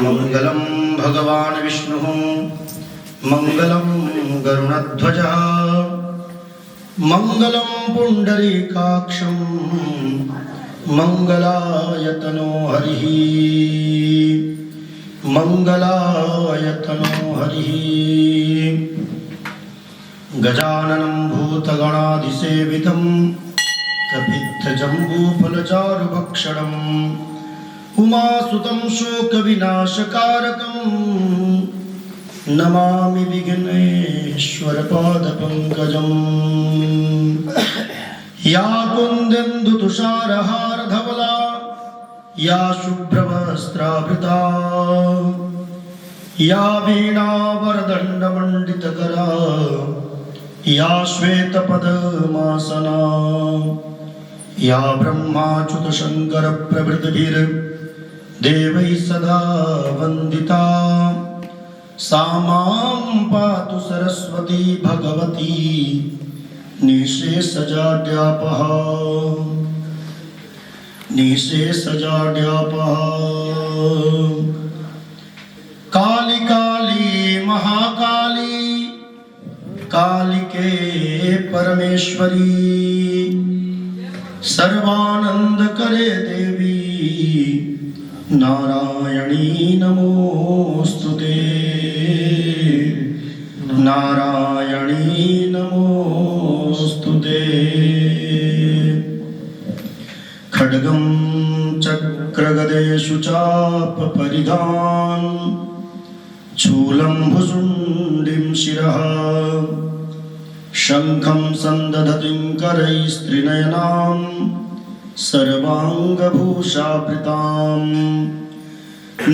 मंगलम भगवान विष्णु मंगलम गरुणध्वज मंगलम पुंडरीकाक्षं मंगलायतनो हरिः मंगलायतनो हरिः। गजाननं भूतगणाधिसेवितं कपित्थजम्बूफलचारुभक्षणम् उमासुतं शोकविनाशकारकं नमामि विघ्नेश्वरपादपङ्कजम्। या कुन्देन्दुतुषारहारधवला या शुभ्रवस्त्रावृता या वीणावरदण्डमण्डितकरा या श्वेतपद्मासना या ब्रह्माच्युतशङ्करप्रभृतिभिर्देवैः सदा वन्दिता सा मां पातु सरस्वती भगवती निःशेषजाड्यापः निःशेषजाड्यापः। काली काली महाकाली कालिके परमेश्वरी सर्वानंद करे देवी नारायणी नमोस्तुते नारायणी नमोस्तुते। खड्गं चक्रगदेषु चापपरिधान शूलं भुजुण्डिं शिरः शङ्खं सन्दधतिं करैस्त्रिनयनां सर्वाङ्गभूषावृतां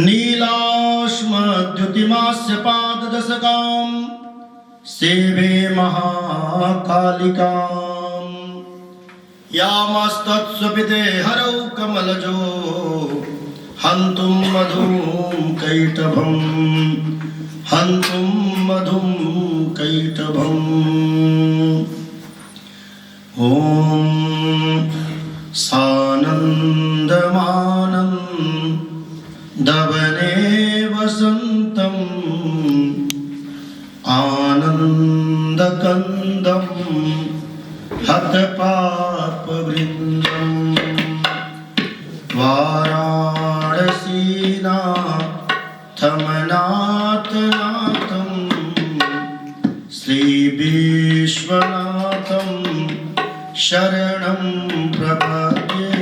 नीलाश्मद्युतिमास्य पाददशकां सेवे महाकालिकां यामस्तत्स्वपिते हरौ कमलजो हन्तुं मधुं कैटभम् हन्तुं मधुं कैटभम्। ॐ सानन्दमानन्दवने वसन्तम् आनन्दकन्दं हतपापवृन्दम् वाराणसीनाथमनाथनाथं श्रीविश्वनाथं शरणं प्रपद्ये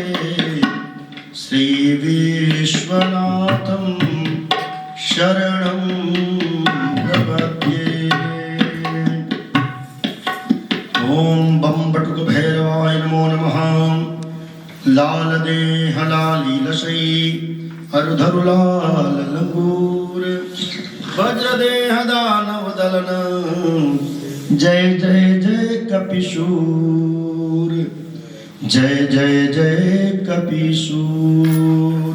श्रीविश्वनाथं शरणं प्रपद्ये। ॐ बम बटुक भैरवाय नमो नमः। लाल देह लालीलशै अरुधरुलाल लंगूर वज्र देह दानव दलन जय जय जय कपिशूर जय जय जय कपिशूर।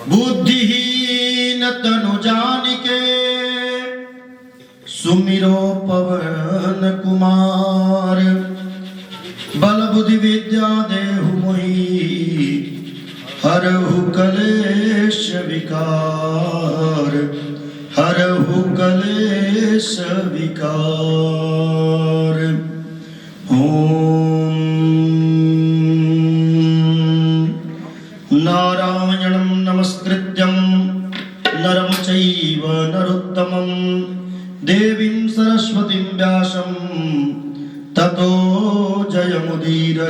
बुद्धिहीन तनु जानिके सुमिरो पवन कुमार बल बुद्धि विद्या देहु मोहि हरहु कलेश विकार हरहु कलेश विकार। ओम नारायणं नमस्कृत्यं नरं चैव नरोत्तमं देवीं सरस्वतीं व्यासं ततो जयमुदीरयेत्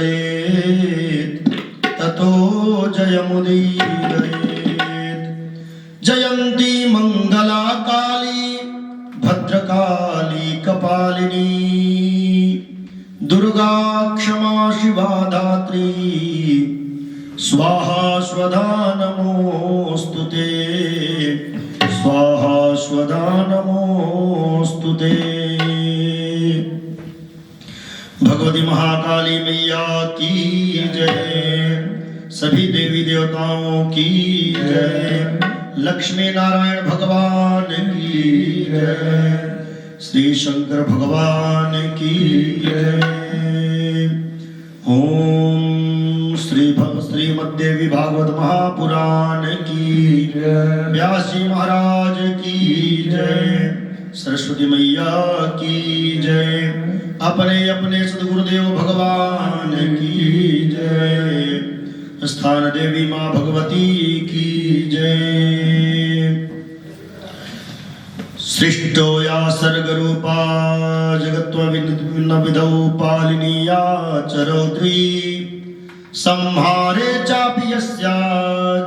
ततो जयमुदीरयेत्। जयन्ती मंगला काली भद्रकाली कपालिनी दुर्गा क्षमा शिवा धात्री स्वाहा स्वधा नमोस्तुते स्वाहा स्वधा नमोस्तुते। भगवती महाकाली मैया की जय। सभी देवी देवताओं की जय। लक्ष्मी नारायण भगवान की जय। श्री शंकर भगवान की जय। ओम श्रीमद्देवी भागवत महापुराण की जय। व्यास जी महाराज की जय। सरस्वती मैया की जय। अपने अपने सद्गुरुदेव भगवान की जय। स्थान देवी माँ भगवती की जय। सृष्टो या सर्गरूपा जगत्विदौ पालिनीया चरौद्री संहारे चापि यस्या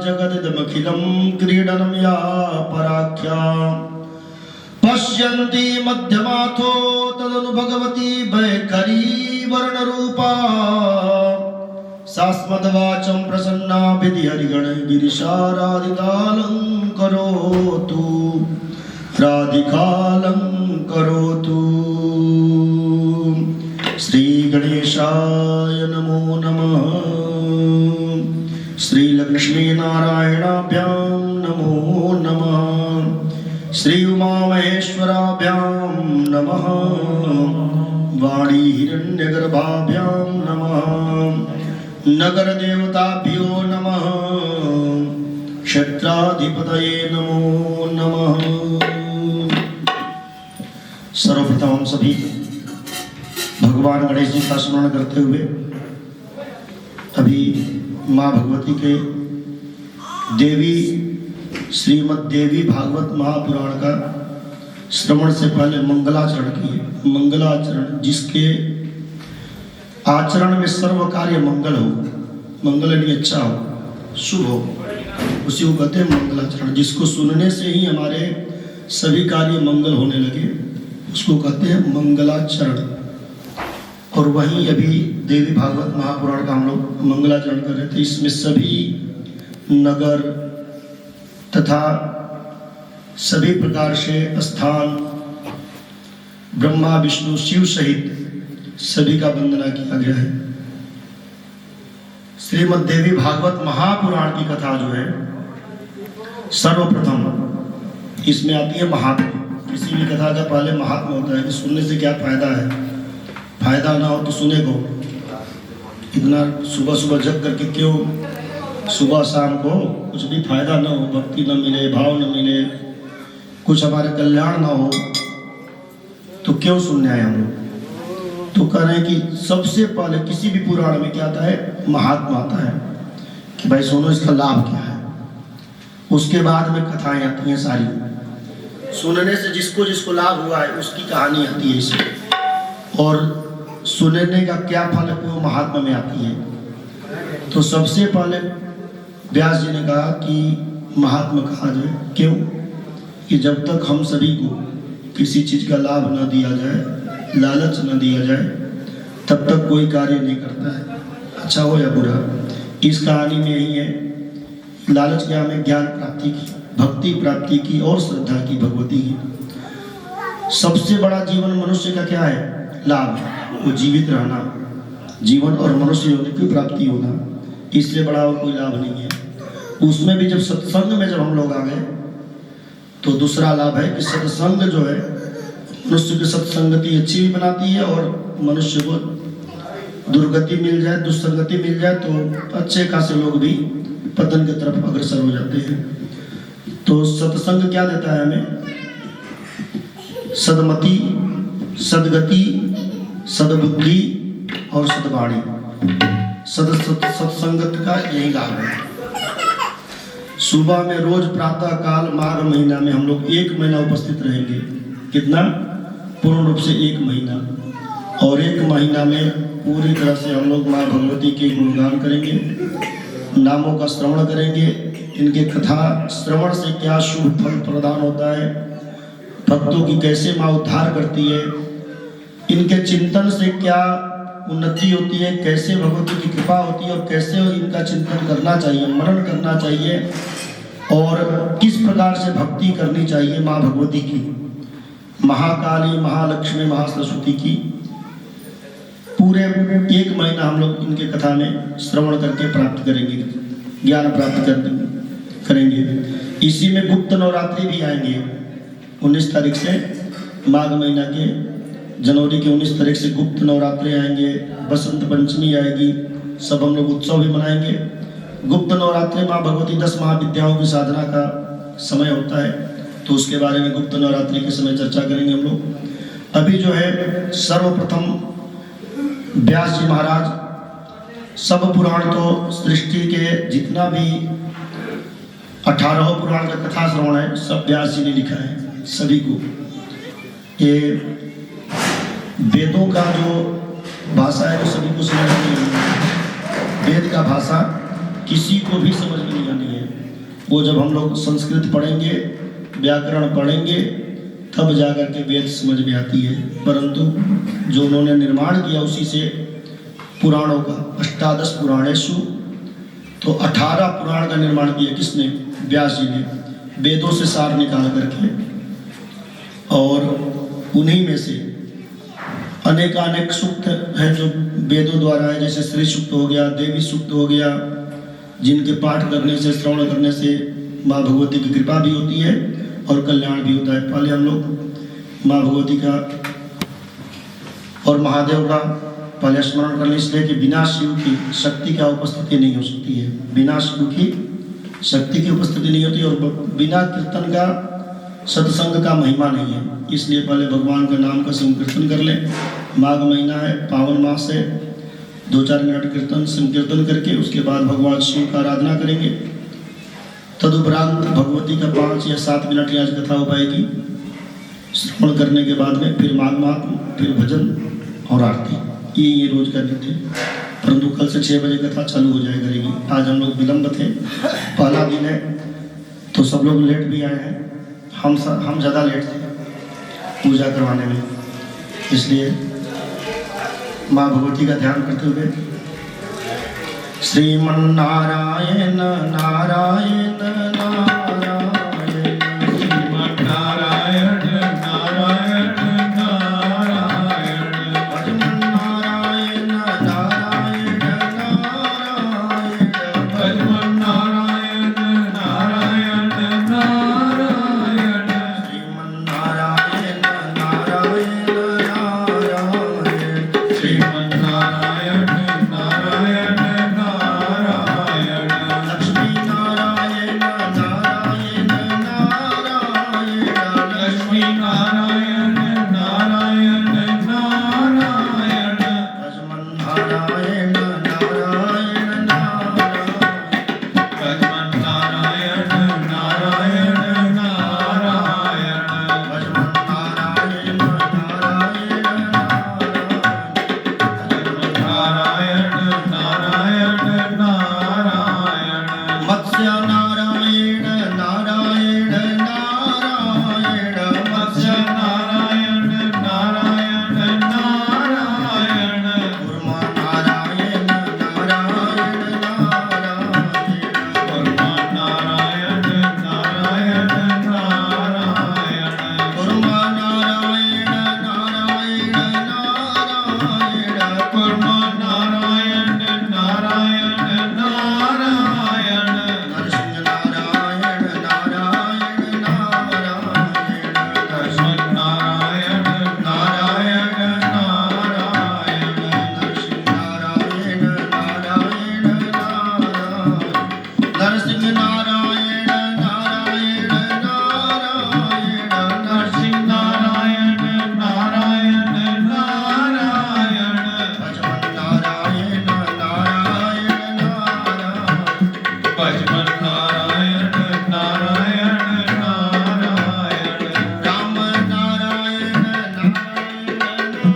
जगदिदमखिलं क्रीडनं या पराख्या पश्यन्ति मध्यमाथो तदनु भगवती वैखरी वर्णरूपा सास्मद्वाचं प्रसन्ना विधिहरिगण गिरिशाराधिकालं करोतु राधिकालं करोतु। श्री गणेशाय नमो नमः। श्री लक्ष्मी नारायणाभ्यां नमो नमः। श्री उमा महेश्वराभ्यां नमः। वाणी हिरण्यगर्भाभ्यां नमः। नगर देवताभ्यो नमः। क्षेत्राधिपतये नमो नमः। सर्वप्रथम हम सभी भगवान गणेश जी का स्मरण करते हुए अभी माँ भगवती के देवी श्रीमद्देवी भागवत महापुराण का श्रवण से पहले मंगलाचरण किए। मंगलाचरण जिसके आचरण में सर्व कार्य मंगल हो, मंगल यानी अच्छा हो, शुभ हो, उसी को कहते हैं मंगलाचरण। जिसको सुनने से ही हमारे सभी कार्य मंगल होने लगे उसको कहते हैं मंगलाचरण। और वहीं अभी देवी भागवत महापुराण का हम लोग मंगलाचरण कर रहे थे। इसमें सभी नगर तथा सभी प्रकार से स्थान ब्रह्मा विष्णु शिव सहित सभी का वंदना किया गया है। श्रीमद्देवी भागवत महापुराण की कथा जो है सर्वप्रथम इसमें आती है महात्मा। किसी भी कथा का पहले महात्मा होता है कि सुनने से क्या फायदा है, फायदा ना हो तो सुने को। इतना सुबह सुबह जग करके क्यों सुबह शाम को कुछ भी फायदा ना हो, भक्ति न मिले, भाव न मिले, कुछ हमारे कल्याण ना हो तो क्यों सुनने आए हम लोग। तो कह रहे हैं कि सबसे पहले किसी भी पुराण में क्या आता है, महात्मा आता है कि भाई सुनो इसका लाभ क्या है। उसके बाद में कथाएं आती हैं सारी, सुनने से जिसको जिसको लाभ हुआ है उसकी कहानी आती है इसमें, और सुनने का क्या फल है वो महात्मा में आती है। तो सबसे पहले व्यास जी ने कहा कि महात्मा कहा जाए। क्यों कि जब तक हम सभी को किसी चीज़ का लाभ न दिया जाए, लालच न दिया जाए, तब तक कोई कार्य नहीं करता है, अच्छा हो या बुरा। इस कहानी में यही है, लालच क्या, हमें ज्ञान प्राप्ति की, भक्ति प्राप्ति की और श्रद्धा की भगवती की। सबसे बड़ा जीवन मनुष्य का क्या है, लाभ, वो जीवित रहना, जीवन और मनुष्य होने की प्राप्ति होना, इससे बड़ा और कोई लाभ नहीं है। उसमें भी जब सत्संग में जब हम लोग आ गए तो दूसरा लाभ है कि सत्संग जो है मनुष्य की सत्संगति अच्छी भी बनाती है, और मनुष्य को दुर्गति मिल जाए, दुस्संगति मिल जाए तो अच्छे खासे लोग भी पतन की तरफ अग्रसर हो जाते हैं। तो सत्संग क्या देता है हमें, सदमति, सदगति, सदबुद्धि और सदवाणी। सत्संगत का यही लाभ है। सुबह में रोज प्रातः काल माघ महीना में हम लोग 1 महीना उपस्थित रहेंगे। कितना, पूर्ण रूप से 1 महीना। और 1 महीना में पूरी तरह से हम लोग माँ भगवती के गुणगान करेंगे, नामों का श्रवण करेंगे। इनके कथा श्रवण से क्या शुभ फल प्रदान होता है, भक्तों की कैसे माँ उद्धार करती है, इनके चिंतन से क्या उन्नति होती है, कैसे भगवती की कृपा होती है और कैसे इनका चिंतन करना चाहिए, मनन करना चाहिए, और किस प्रकार से भक्ति करनी चाहिए माँ भगवती की, महाकाली, महालक्ष्मी, महासरस्वती की। पूरे 1 महीना हम लोग इनके कथा में श्रवण करके प्राप्त करेंगे, ज्ञान प्राप्त करेंगे। इसी में गुप्त नवरात्रि भी आएंगे 19 तारीख से माघ महीना के जनवरी के 19 तारीख से गुप्त नवरात्रे आएंगे, बसंत पंचमी आएगी, सब हम लोग उत्सव भी मनाएंगे। गुप्त नवरात्रे माँ भगवती 10 महाविद्याओं की साधना का समय होता है, तो उसके बारे में गुप्त नवरात्रि के समय चर्चा करेंगे हम लोग। अभी जो है सर्वप्रथम व्यास जी महाराज सब पुराण तो सृष्टि के जितना भी 18 पुराण का कथा श्रवण है सब व्यास जी ने लिखा है सभी को। ये वेदों का जो भाषा है वो सभी को समझ में नहीं आती। वेद का भाषा किसी को भी समझ में नहीं आनी है। वो जब हम लोग संस्कृत पढ़ेंगे, व्याकरण पढ़ेंगे, तब जाकर के वेद समझ में आती है। परंतु जो उन्होंने निर्माण किया उसी से पुराणों का 18 पुराणेषु, तो 18 पुराण का निर्माण किया किसने? व्यास जी ने, वेदों से सार निकाल करके। और उन्हीं में से अनेकानेक सूक्त हैं जो वेदों द्वारा है, जैसे श्री सूक्त हो गया, देवी सूक्त हो गया, जिनके पाठ करने से, श्रवण करने से माँ भगवती की कृपा भी होती है और कल्याण भी होता है। पहले हम लोग माँ भगवती का और महादेव का पहले स्मरण करने, इसलिए कि बिना शिव की शक्ति का उपस्थिति नहीं हो सकती है, बिना शिव की शक्ति की उपस्थिति नहीं होती, और बिना कीर्तन का सत्संग का महिमा नहीं है। इसलिए पहले भगवान का नाम का संकीर्तन कर लें। माघ महीना है, पावन मास है, 2-4 मिनट कीर्तन संकीर्तन करके उसके बाद भगवान शिव का आराधना करेंगे। तदुपरांत भगवती का 5 या 7 मिनट आज कथा हो पाएगी। श्रवण करने के बाद में फिर माघ महात्म, फिर भजन और आरती, ये रोज का नित्य। परंतु कल से 6 बजे कथा चालू हो जाए करेगी। आज हम लोग विलंब थे, पहला दिन है तो सब लोग लेट भी आए हैं। हम ज़्यादा लेट थे पूजा करवाने में, इसलिए माँ भगवती का ध्यान करते हुए श्रीमन्नारायण नारायण नारायण श्रीमन्नारायण नारायण नारायण भजमन्नारायण नारायण नारायण भजमन्नारायण नारायण नारायण श्रीमन्नारायण नारायण नारायण श्रीमन्नारायण नारायण नारायण लक्ष्मी नारायण नारायण नारायण लक्ष्मी नारायण नारायण नारायण भजमन्नारायण नारायण नारायण भजमन्नारायण नारायण नारायण भजमन्नारायण नारायण नारायण नारायण नारायण मत्स्य नारायण नारायण नारायण मत्स्य नारायण नारायण नारायण कुर्मा नारायण नारायण नारायण कुर्मा नारायण नारायण नारायण कुर्मा नारायण नारायण नारायण कुर्मा नारायण नारायण नारायण नरसिंह नारायण नारायण नारायण नरसिंह नारायण नारायण नारायण नरसिंह नारायण नारायण नारायण नरसिंह नारायण नारायण नारायण नरसिंह नारायण नारायण नारायण भजमन्नारायण नारायण नारायण भजमन्नारायण नारायण नारायण राम नारायण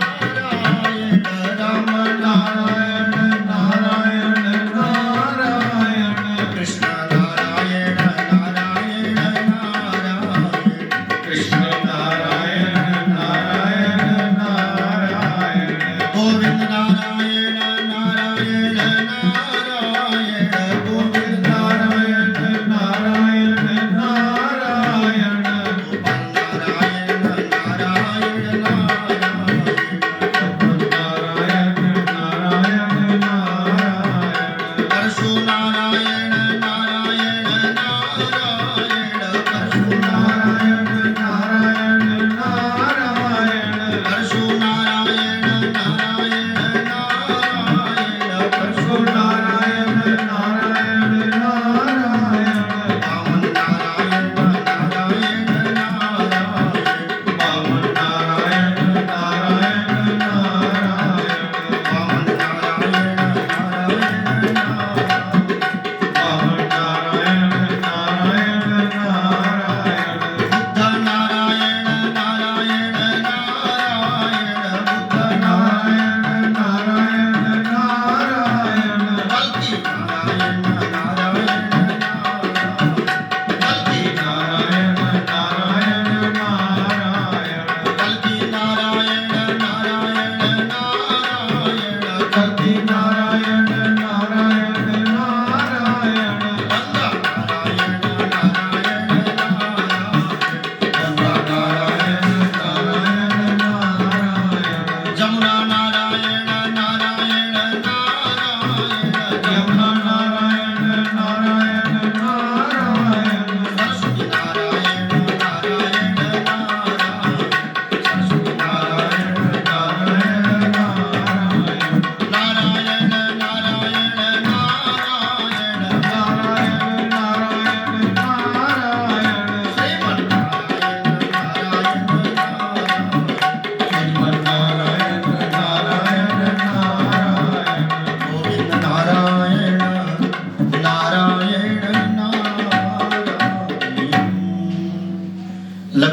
नारायण राम नारायण नारायण नारायण कृष्ण नारायण नारायण नारायण कृष्ण नारायण नारायण नारायण गोविंद नारायण नारायण नारायण गोविंद नारायण नारायण नारायण गोपाल नारायण नारायण नारायण नारायण नारायण नारायण परशु नारायण नारायण नारायण परशु नारायण नारायण नारायण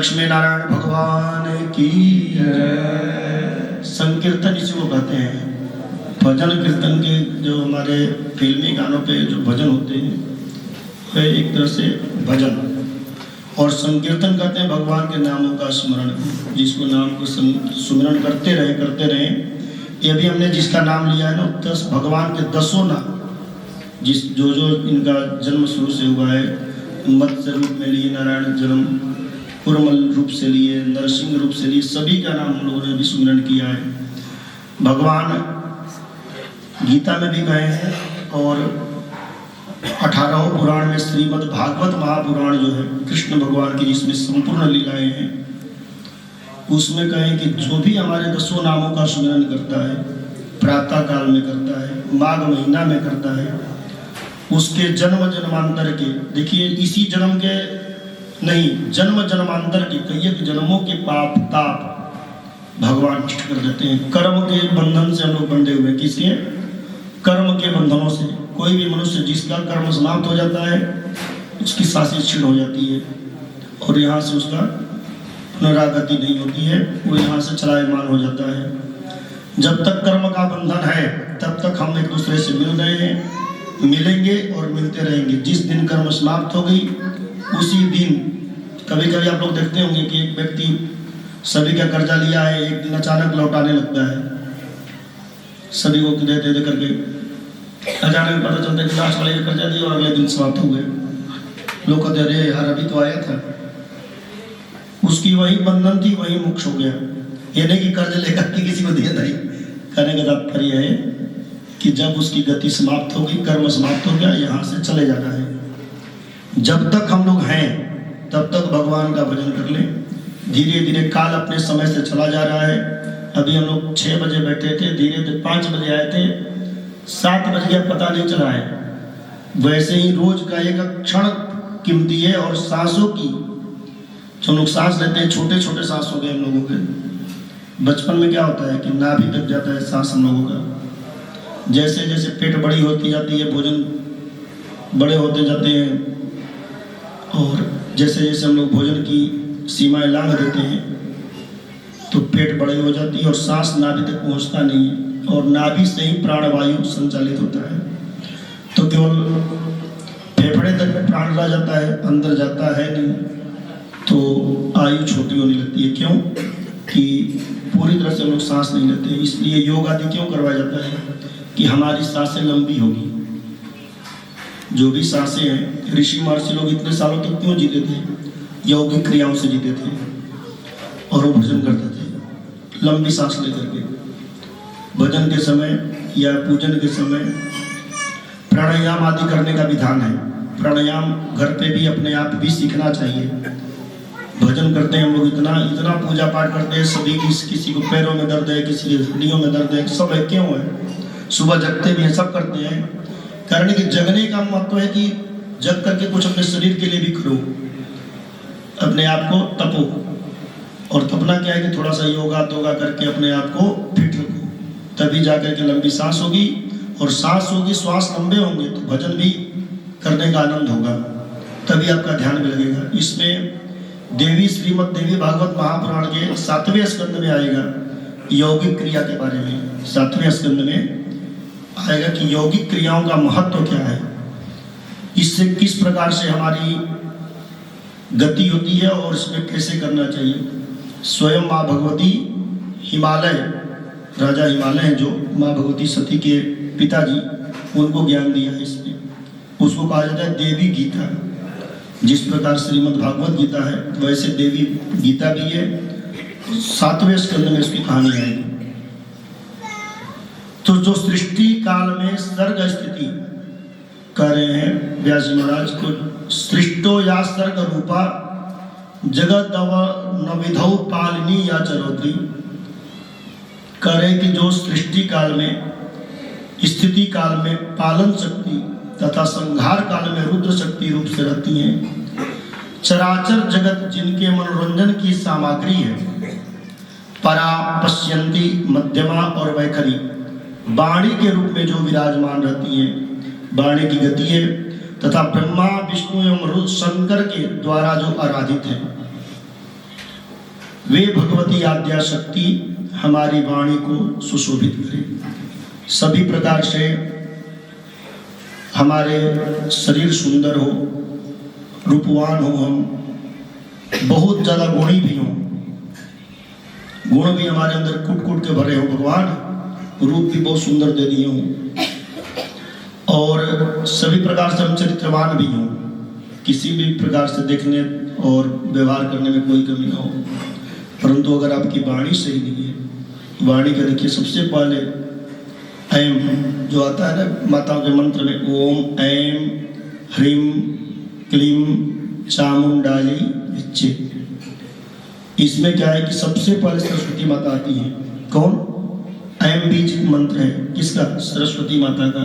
लक्ष्मी नारायण भगवान की संकीर्तन इसी को कहते हैं। भजन कीर्तन के जो हमारे फिल्मी गानों पे जो भजन होते हैं वह एक तरह से भजन, और संकीर्तन कहते हैं भगवान के नामों का स्मरण, जिसको नाम को सुमिरन करते रहे। ये भी हमने जिसका नाम लिया है ना, 10 भगवान के 10 नाम, जिस जो इनका जन्म शुरू से हुआ है, मत्स्य रूप में लिए नारायण जन्म, कुरमल रूप से लिए, नरसिंह रूप से लिए, सभी का नाम हम लोगों ने भी सुमिरन किया है। भगवान गीता में भी कहे हैं, और 18 पुराण में श्रीमद् भागवत महापुराण जो है कृष्ण भगवान की, जिसमें संपूर्ण लीलाएं हैं, उसमें कहें कि जो भी हमारे 10 नामों का सुमिरन करता है, प्रातः काल में करता है, माघ महीना में करता है, उसके जन्म जन्मांतर के, देखिए इसी जन्म के नहीं, जन्म जन्मांतर के कई जन्मों के पाप ताप भगवान नष्ट कर देते हैं। कर्म के बंधन से हम लोग बंधे हुए, किसके? कर्म के बंधनों से। कोई भी मनुष्य जिसका कर्म समाप्त हो जाता है, उसकी सांसें क्षीण हो जाती है, और यहाँ से उसका पुनरागति नहीं होती है, वो यहाँ से चलायमान हो जाता है। जब तक कर्म का बंधन है तब तक हम एक दूसरे से मिल रहे हैं, मिलेंगे और मिलते रहेंगे। जिस दिन कर्म समाप्त हो गई उसी दिन, कभी कभी आप लोग देखते होंगे कि एक व्यक्ति सभी का कर्जा लिया है, एक दिन अचानक लौटाने लगता है, सभी को दे दे करके अचानक पता चलता है कि लास्ट वाले का कर्जा दिया और अगले दिन समाप्त हो गए। लोग कहते अरे यार अभी तो आया था, उसकी वही बंधन थी, वही मोक्ष हो गया। ये नहीं कि कर्ज लेकर के किसी को दिया नहीं। कहने का तात्पर्य है कि जब उसकी गति समाप्त हो गई, कर्म समाप्त हो गया, यहाँ से चले जाना है। जब तक हम लोग हैं तब तक भगवान का भजन कर लें। धीरे धीरे काल अपने समय से चला जा रहा है। अभी हम लोग 6 बजे बैठे थे, धीरे धीरे 5 बजे आए थे, 7 बज गया, पता नहीं चला है। वैसे ही रोज का एक क्षण कीमती है, और सांसों की जो हम लोग सांस लेते हैं, छोटे छोटे सांस हो गए हम लोगों के। बचपन में क्या होता है कि नाभि तक जाता है सांस हम लोगों का। जैसे जैसे पेट बड़ी होती जाती है, भोजन बड़े होते जाते हैं, और जैसे जैसे हम लोग भोजन की सीमाएं लांघ देते हैं तो पेट बड़ी हो जाती है और सांस नाभि तक पहुंचता नहीं है, और नाभि से ही प्राणवायु संचालित होता है। तो केवल फेफड़े तक में प्राण रह जाता है, अंदर जाता है नहीं, तो आयु छोटी होने लगती है। क्यों? कि पूरी तरह से हम लोग सांस नहीं लेते। इसलिए योग आदि क्यों करवाया जाता है कि हमारी सांसें लंबी होगी। जो भी सांसें हैं, ऋषि महर्षि लोग इतने सालों तक क्यों जीते थे? यौगिक क्रियाओं से जीते थे, और वो भजन करते थे लंबी सांस लेकर के। भजन के समय या पूजन के समय प्राणायाम आदि करने का विधान है। प्राणायाम घर पे भी अपने आप भी सीखना चाहिए। भजन करते हैं हम लोग, इतना पूजा पाठ करते हैं, सभी किसी को पैरों में दर्द है, किसी की हड्डियों में दर्द है, सब है। क्यों है? सुबह जगते भी हैं, सब करते हैं। कारण कि जगने का महत्व है कि जग करके कुछ अपने शरीर के लिए भी करो, अपने आप को तपो। और तपना क्या है कि थोड़ा सा योगा करके अपने आप को फिट रखो, तभी जाकर के लंबी सांस होगी, और सांस होगी, श्वास लंबे होंगे तो भजन भी करने का आनंद होगा, तभी आपका ध्यान भी लगेगा। इसमें देवी श्रीमद् देवी भागवत महापुराण के 7वें स्कंद में आएगा यौगिक क्रिया के बारे में। 7वें स्कंद में आएगा कि यौगिक क्रियाओं का महत्व क्या है, इससे किस प्रकार से हमारी गति होती है, और इसमें कैसे करना चाहिए। स्वयं माँ भगवती हिमालय, राजा हिमालय हैं जो माँ भगवती सती के पिताजी, उनको ज्ञान दिया है इसमें। उसको कहा जाता है देवी गीता। जिस प्रकार श्रीमद् भागवत गीता है, वैसे देवी गीता भी है। 7वें स्कंद में इसकी कहानी आएगी। तो जो सृष्टि काल में सर्ग स्थिति कर रहे हैं व्यास जी महाराज को, सृष्टो या सर्ग रूपा जगत नविधौ पालिनी या चरौद्री, करे कि जो सृष्टि काल में, स्थिति काल में पालन शक्ति तथा संहार काल में रुद्र शक्ति रूप से रहती हैं। चराचर जगत जिनके मनोरंजन की सामग्री है, परा पश्यंती मध्यमा और वैखरी, वाणी के रूप में जो विराजमान रहती है, वाणी की गति है, तथा ब्रह्मा विष्णु एवं शंकर के द्वारा जो आराधित है। वे भगवती आद्या शक्ति हमारी वाणी को सुशोभित करे, सभी प्रकार से हमारे शरीर सुंदर हो, रूपवान हो, हम बहुत ज़्यादा गुणी भी हों, गुण भी हमारे अंदर कूट कूट के भरे हो भगवान, रूप भी बहुत सुंदर दे दिए हों, और सभी प्रकार से हम चरित्रवान भी हों, किसी भी प्रकार से देखने और व्यवहार करने में कोई कमी ना हो। परंतु अगर आपकी वाणी सही नहीं है, वाणी का देखिए सबसे पहले ऐम जो आता है ना माताओं के मंत्र में, ओम ऐम ह्रीम क्लीम चामुंडायै विच्चे, इसमें क्या है कि सबसे पहले सरस्वती माता आती है। कौन? ऐम बीज मंत्र है, किसका? सरस्वती माता का।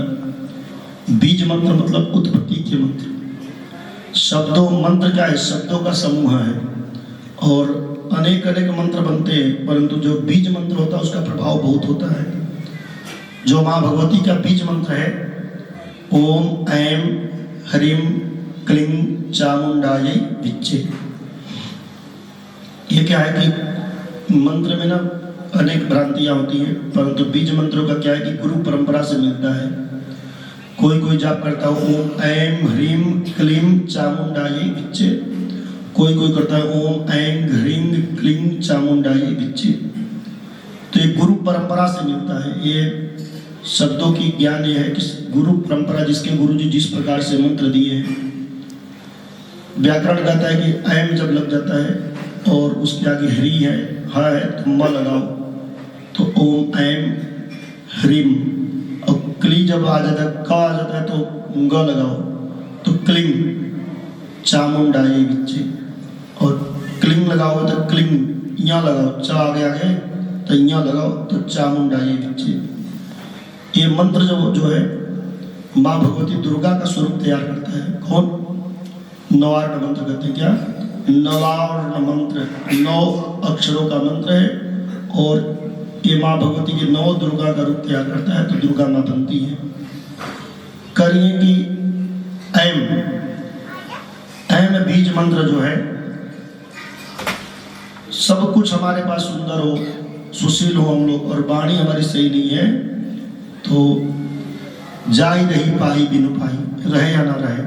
बीज मंत्र मतलब उत्पत्ति के मंत्र। शब्दों मंत्र क्या है? शब्दों का समूह है, और अनेक अनेक मंत्र बनते हैं, परंतु जो बीज मंत्र होता है उसका प्रभाव बहुत होता है। जो माँ भगवती का बीज मंत्र है, ओम ऐम ह्रीम क्लीं चामुंडायै विच्चे, ये क्या है कि मंत्र में ना अनेक भ्रांतियां होती हैं, परंतु बीज मंत्रों का क्या है कि गुरु परंपरा से मिलता है। कोई कोई जाप करता है ओम ऐम ह्रीम क्लीं चामुंडायै विच्चे, कोई कोई करता है ओम ऐं ह्रीं क्लीं चामुंडायै विच्चे। तो ये गुरु परंपरा से मिलता है। ये शब्दों की ज्ञान ये है कि गुरु परंपरा, जिसके गुरु जी जिस प्रकार से मंत्र दिए हैं। व्याकरण कहता है कि ऐम जब लग जाता है और उसके आगे ह्री है, हा है, तो म लगाओ, तो ओम ऐम ह्रीम, और क्ली जब आ जाता है, का आ जाता है तो ग लगाओ, तो क्लीं चामुंडायै विच्चे, और क्लीं लगाओ तो क्लीं यहाँ लगाओ, चा आगे तो यहाँ लगाओ, तो चामुंडायै विच्चे। ये मंत्र जो है माँ भगवती दुर्गा का स्वरूप तैयार करता है। कौन? नवार्ण मंत्र कहते हैं। क्या? नवार्ण मंत्र, 9 अक्षरों का मंत्र है, और ये माँ भगवती की 9 दुर्गा का रूप तैयार करता है, तो दुर्गा माँ बनती है। करिए कि ऐम बीज मंत्र जो है, सब कुछ हमारे पास सुंदर हो, सुशील हो हम लोग, और वाणी हमारी सही नहीं है, तो जाई रही पाई बिनु पाई, रहे या ना रहे।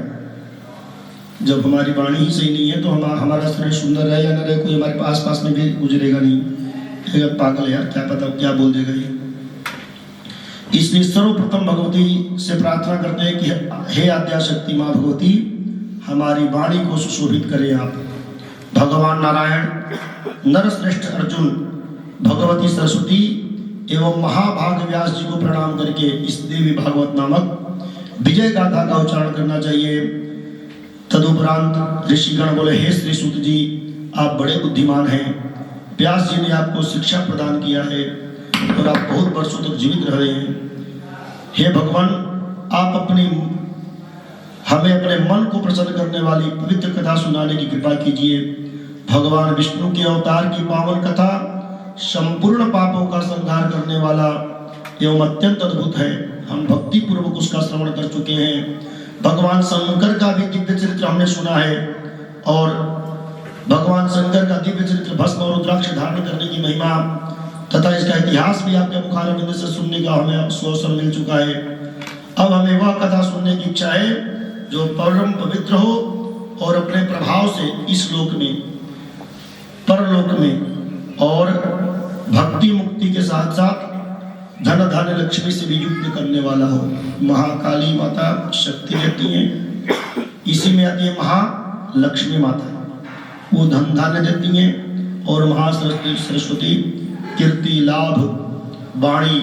जब हमारी वाणी ही सही नहीं है तो हमारा शरीर सुंदर रहे या ना रहे, कोई हमारे पास में भी गुजरेगा नहीं, पागल यार क्या पता क्या बोल देगा ये। इसलिए सर्वप्रथम भगवती से प्रार्थना करते हैं कि हे आद्या शक्ति माँ भगवती, हमारी वाणी को सुशोभित करें आप। भगवान नारायण, नरश्रेष्ठ अर्जुन, भगवती सरस्वती एवं महाभाग व्यास जी को प्रणाम करके इस देवी भागवत नामक विजय गाथा का उच्चारण करना चाहिए। तदुपरांत ऋषिगण बोले, हे श्री सूत जी, आप बड़े बुद्धिमान हैं, व्यास जी ने आपको शिक्षा प्रदान किया है और आप बहुत वर्षों तक जीवित रहे हैं। हे भगवान, आप हमें अपने मन को प्रसन्न करने वाली पवित्र कथा सुनाने की कृपा कीजिए। भगवान विष्णु के अवतार की पावन कथा संपूर्ण पापों का संहार करने वाला एवं अत्यंत अद्भुत है। हम भक्ति पूर्वक उसका श्रवण कर चुके हैं। भगवान शंकर का भी दिव्य चरित्र हमने सुना है, और भगवान शंकर का दिव्य चरित्र भस्म और रुद्राक्ष धारण करने की महिमा तथा इसका इतिहास भी आपके मुखारविंद से सुनने का हमें अवसर मिल चुका है। अब हमें वह कथा सुनने की इच्छा है जो परम पवित्र हो और अपने प्रभाव से इस लोक में, परलोक में और भक्ति मुक्ति के साथ साथ धन धान्य लक्ष्मी से भी युक्त करने वाला हो। महाकाली माता शक्ति रहती है, इसी में आती है महालक्ष्मी माता, वो धन धान्य देती हैं, और महासरस्वती कीर्ति लाभ वाणी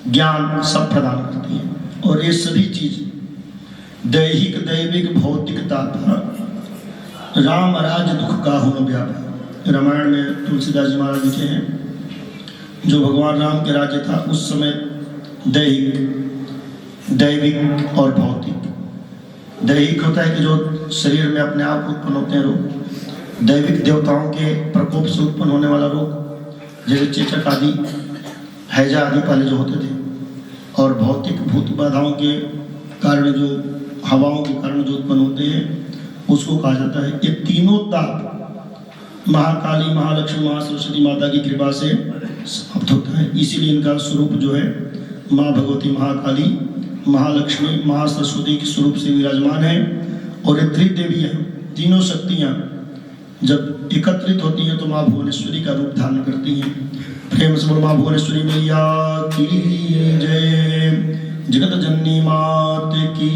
ज्ञान सब प्रदान करती है। और ये सभी चीज दैहिक दैविक भौतिकता राम राज दुख का हो व्यापक। रामायण में तुलसीदास जी महाराज लिखे हैं, जो भगवान राम के राज्य था उस समय दैहिक दैविक और भौतिक। दैहिक होता है कि जो शरीर में अपने आप उत्पन्न होते हैं रोग, दैविक देवताओं के प्रकोप से उत्पन्न होने वाला रोग जैसे चेचक आदि, हैजा आदि पहले जो होते थे, और भौतिक भूत बाधाओं के कारण जो हवाओं के कारण जो उत्पन्न होते हैं उसको कहा जाता है। ये तीनों ताप महाकाली, महालक्ष्मी, महासरस्वती माता की कृपा से समाप्त होता है। इसीलिए इनका स्वरूप जो है माँ भगवती महाकाली, महालक्ष्मी, महासरस्वती के स्वरूप से विराजमान है। और ये त्रिदेवियाँ, तीनों शक्तियाँ जब एकत्रित होती हैं तो माँ भुवनेश्वरी का रूप धारण करती हैं। प्रेम से बोलो माँ भुवनेश्वरी मैया की जय, जगत जननी मात की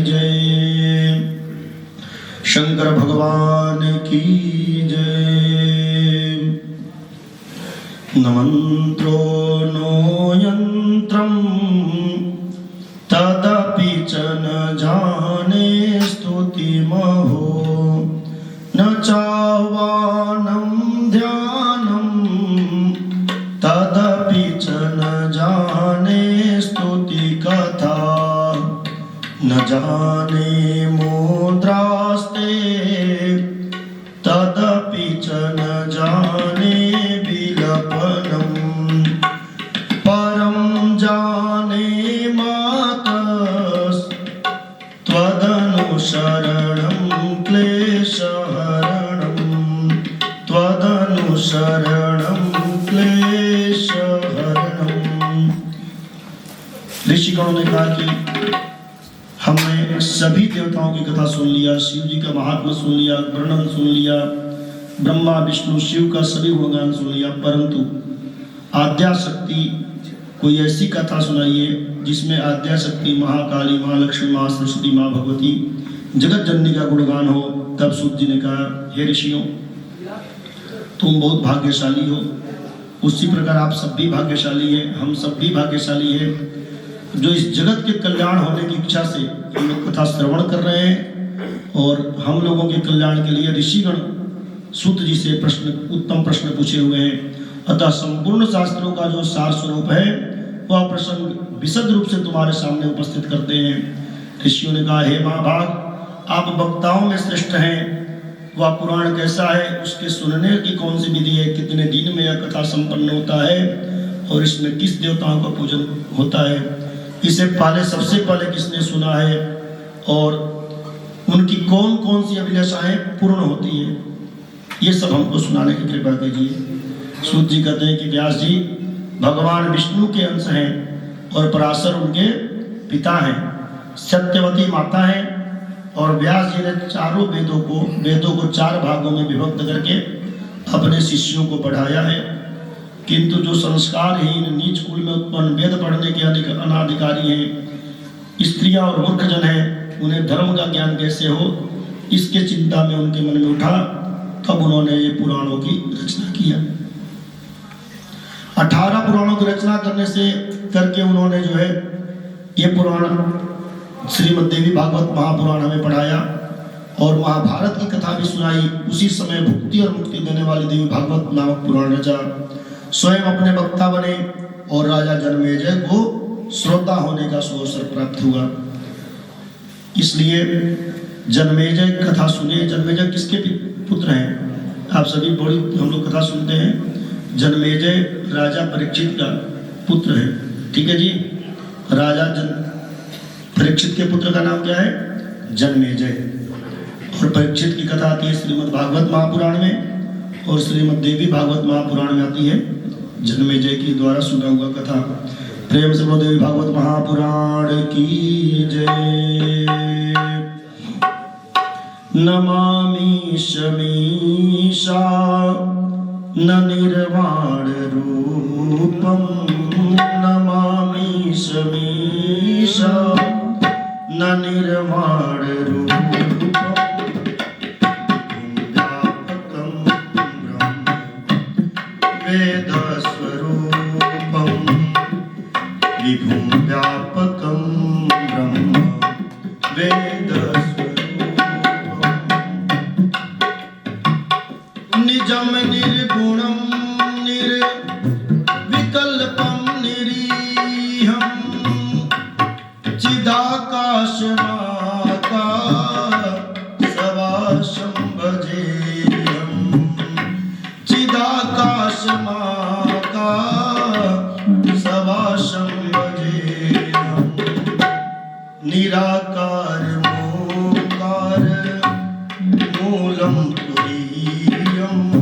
जय, शंकर भगवान की जय। न मंत्रो नो यंत्रम तदपि च न जाने स्तुतिमहो, न चाह्वानं ध्यानं तदपि च न जाने स्तुति कथा, न जाने मुद्रास्ते तदपि च न जाने विलपनम्, परं जाने मातस् त्वदनुसरणं क्लेशहरणं, त्वदनुसरणं क्लेशहरणम्। ऋषिगणों ने कहा कि हमने सभी देवताओं की कथा सुन लिया, शिव जी का महात्मा सुन लिया, वर्णन सुन लिया, ब्रह्मा विष्णु शिव का सभी गुणगान सुन लिया, परंतु आद्याशक्ति कोई ऐसी कथा सुनाइए जिसमें आद्याशक्ति महाकाली, महालक्ष्मी, महासरस्वती, माँ भगवती, जगत जननी का गुणगान हो। तब सूत जी ने कहा, हे ऋषियों, तुम बहुत भाग्यशाली हो। उसी प्रकार आप सब भी भाग्यशाली हैं, हम सब भी भाग्यशाली हैं जो इस जगत के कल्याण होने की इच्छा से हम लोग कथा श्रवण कर रहे हैं। और हम लोगों के कल्याण के लिए ऋषिगण सूत जी से उत्तम प्रश्न पूछे हुए हैं। अतः संपूर्ण शास्त्रों का जो सार स्वरूप है वह प्रसंग विशद रूप से तुम्हारे सामने उपस्थित करते हैं। ऋषियों ने कहा, हे महाभाग, आप वक्ताओं में श्रेष्ठ हैं। वह पुराण कैसा है, उसके सुनने की कौन सी विधि है, कितने दिन में यह कथा संपन्न होता है और इसमें किस देवताओं का पूजन होता है, इसे पहले सबसे पहले किसने सुना है और उनकी कौन कौन सी अभिलाषाएं पूर्ण होती है, ये सब हमको सुनाने की कृपा कीजिए। सूत जी कहते हैं कि व्यास जी भगवान विष्णु के अंश हैं और पराशर उनके पिता हैं, सत्यवती माता हैं। और व्यास जी ने चारों वेदों को 4 भागों में विभक्त करके अपने शिष्यों को पढ़ाया है। किंतु जो संस्कारहीन नीच कुल में उत्पन्न वेद पढ़ने के अनाधिकारी हैं, स्त्रियां और मूर्खजन हैं, उन्हें धर्म का ज्ञान कैसे हो, इसके चिंता में उनके मन में उठा। तब उन्होंने ये पुराणों की रचना किया। 18 पुराणों की रचना करके उन्होंने जो है ये पुराण श्रीमद् देवी भागवत महापुराण हमें पढ़ाया और महाभारत की कथा भी सुनाई। उसी समय भुक्ति और मुक्ति देने वाली देवी भागवत नामक पुराण रचा। स्वयं अपने वक्ता बने और राजा जनमेजय को श्रोता होने का सुअवसर प्राप्त हुआ। इसलिए जनमेजय कथा सुने। जनमेजय किसके पुत्र हैं? आप सभी बड़ी हम लोग कथा सुनते हैं। जनमेजय राजा परीक्षित का पुत्र है। ठीक है जी। राजा परीक्षित के पुत्र का नाम क्या है? जनमेजय। और परीक्षित की कथा आती है श्रीमद् भागवत महापुराण में और श्रीमद् देवी भागवत महापुराण में आती है जनमेजय की द्वारा सुना हुआ कथा। प्रेम से बोलो देवी भागवत महापुराण की जय। नमामि शमीशा न निर्वाण रूपम, नमामि शमीशा न निर्वाण रूपम, व्यापकं ब्रह्म वेद स्वरूपम, विभुं व्यापकं ब्रह्म वेद स्वरूपम, निजं निर्गुणं निर्विकल्पं निरीहं, चिदाकाशमाकाशवासं भजेऽहं, चिदाकाशमाकाशवासं भजेऽहं, निराकार मोकार मूलं तुरीयम्,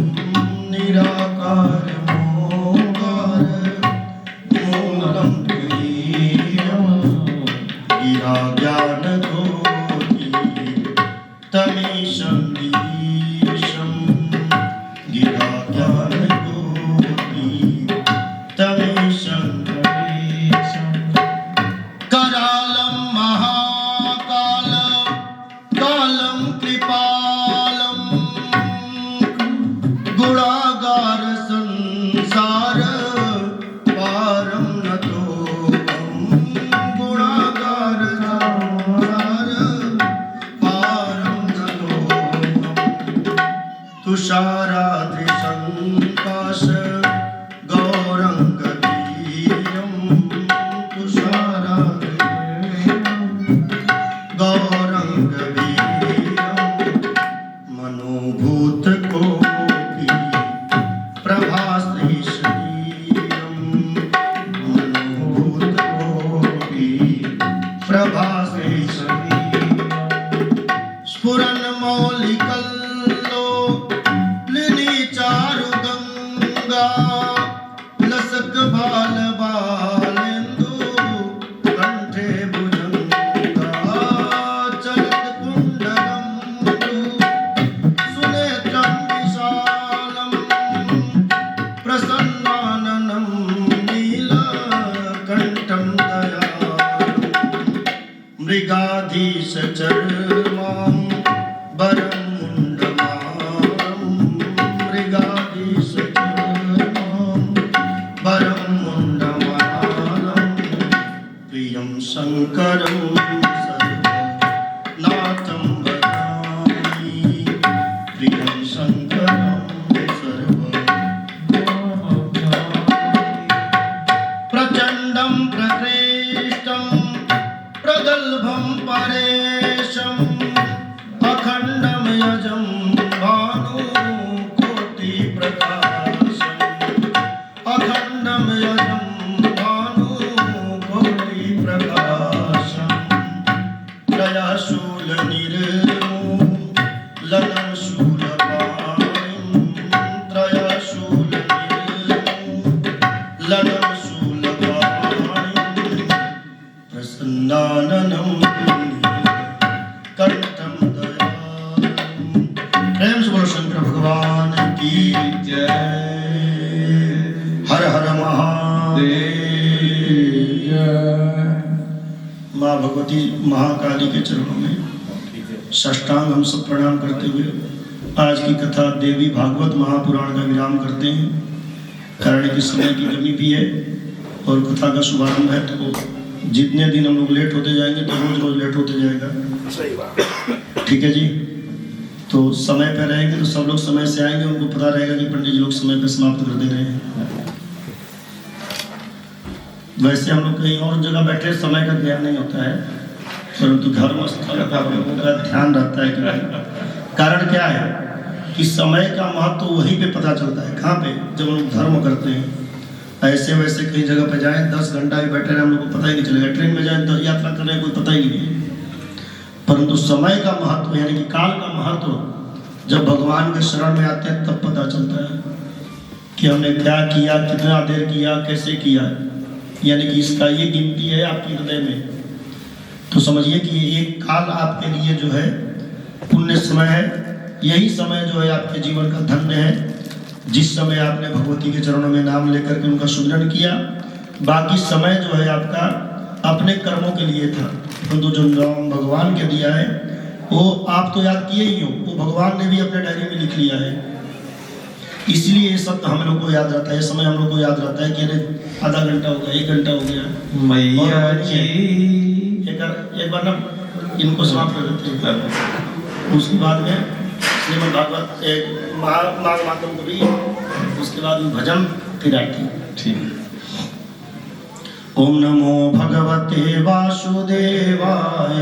मृगाधीश चर्मां वरं मुण्डमालं मृगाधीश चर्मां वरं मुण्डमालं प्रियं शङ्करं सर्वनाथं भजामि प्रियं शङ्करं प्रचण्डं प्रकृष्टं प्रगल्भं परेशम् अखण्डं यजं भानुकोटिप्रकाशम् अखण्डं यजं भानुकोटिप्रकाशम् त्रयशूलनिर्मूलनं शूलपाणिं त्रयशूलनिर्मूलनं प्रसन्नाननं कंठं दयालुं प्रेम से बोलो शंकर भगवान की जय। हर हर महादेव। माँ भगवती महाकाली के चरणों में साष्टांग हम सब प्रणाम करते हुए आज की कथा देवी भागवत महापुराण का विराम करते हैं। कारण कि समय की कमी भी है और कथा का शुभारंभ है, तो जितने दिन हम लोग लेट होते जाएंगे तो रोज रोज लेट होते जाएगा। सही बात, ठीक है जी। तो समय पे रहेंगे तो सब लोग समय से आएंगे, उनको पता रहेगा कि पंडित जी लोग समय पे समाप्त कर दे रहे हैं। वैसे हम लोग कहीं और जगह बैठे समय का ज्ञान नहीं होता है, परंतु धर्म स्थल का लोगों का ध्यान रहता है कि कारण क्या है कि समय का महत्व तो वहीं पे पता चलता है। कहाँ पे? जब हम लोग धर्म करते हैं। ऐसे वैसे कई जगह पे जाएं 10 घंटा भी बैठे रहे हम लोग को पता ही नहीं चलेगा। ट्रेन में जाएं तो यात्रा कर रहे हैं कोई पता ही नहीं है। परंतु समय का महत्व यानी कि काल का महत्व जब भगवान के शरण में आते हैं तब पता चलता है कि हमने क्या किया, कितना देर किया, कैसे किया। यानी कि इसका ये गिनती है आपके हृदय में। तो समझिए कि एक काल आपके लिए जो है पुण्य समय है। यही समय जो है आपके जीवन का धन्य है, जिस समय आपने भगवती के चरणों में नाम लेकर के उनका सुमिरन किया। बाकी समय जो है आपका अपने कर्मों के लिए था, परंतु जो नाम भगवान के दिया है वो आप तो याद किए ही हो, वो भगवान ने भी अपने डायरी में लिख लिया है। इसलिए ये सब हम लोग को याद रहता है, ये समय हम लोग को याद रहता है कि अरे आधा घंटा हो गया, 1 घंटा हो गया। मैया जी एक बार ना इनको समाप्त कर देते हैं, उसके बाद में श्रीमद् भागवत एक माघ मातम को भी, उसके बाद भजन फिर आरती। ठीक। ओम नमो भगवते वासुदेवाय।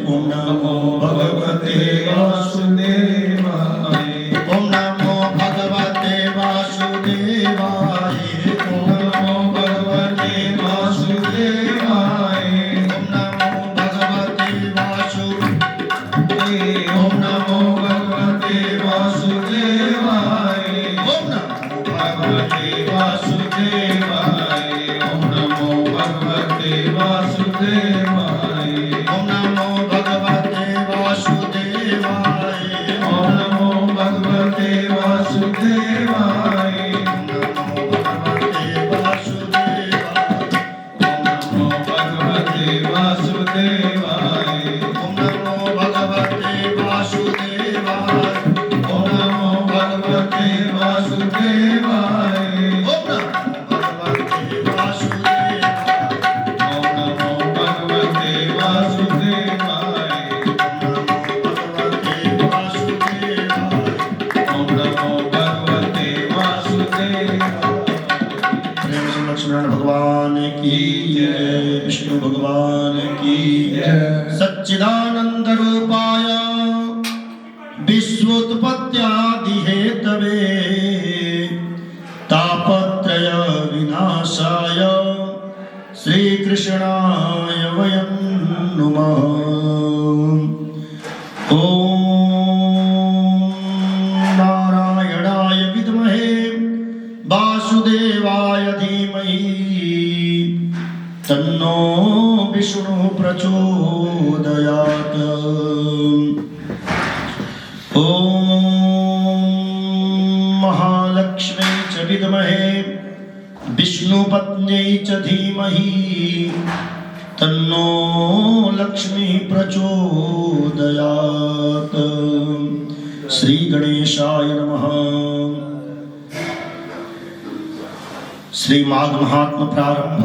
ओम नमो भगवते वासुदेवाय। ओम नमो भगवते वासुदेवाय। ओम नमो भगवते वासुदेवाय। ओम नमो भगवते वासुदेवाय। ओम नमो भगवते वासुदेवाय। ओम नमो भगवते वासुदेवाय। ओम नमो भगवते वासुदेवाय। ओम नमो भगवते वासुदेवाय। ओम नमो भगवते वासुदेवाय। ओम नमो भगवते वासुदेवाय। ओम नमो भगवते वासुदेवाय। ओम नमो भगवते वासुदेवाय। ओम नमो भगवते वासुदेवाय। ओम नमो भगवते वासुदेवाय। ओम नमो भगवते वासुदेवाय। ओम नमो भगवते वासुदेवाय। प्रेम से लक्ष्मण भगवान की जय, विष्णु भगवान की जय। सच्चिदानंद रूपाय विश्वोत्पत्त्यादि हेतवे तापत्रय विनाशाय श्रीकृष्णाय वयं नुमः। ओम नारायणाय विद्महे वासुदेवाय धीमहि तन्नो विष्णु प्रचोदयात्। ओम महालक्ष्मी च विद्महे विष्णु विष्णुपत्न्यै च धीमहि तन्नो लक्ष्मी प्रचोदयात्। श्री गणेशाय नमः। श्री माघ महात्म प्रारंभ।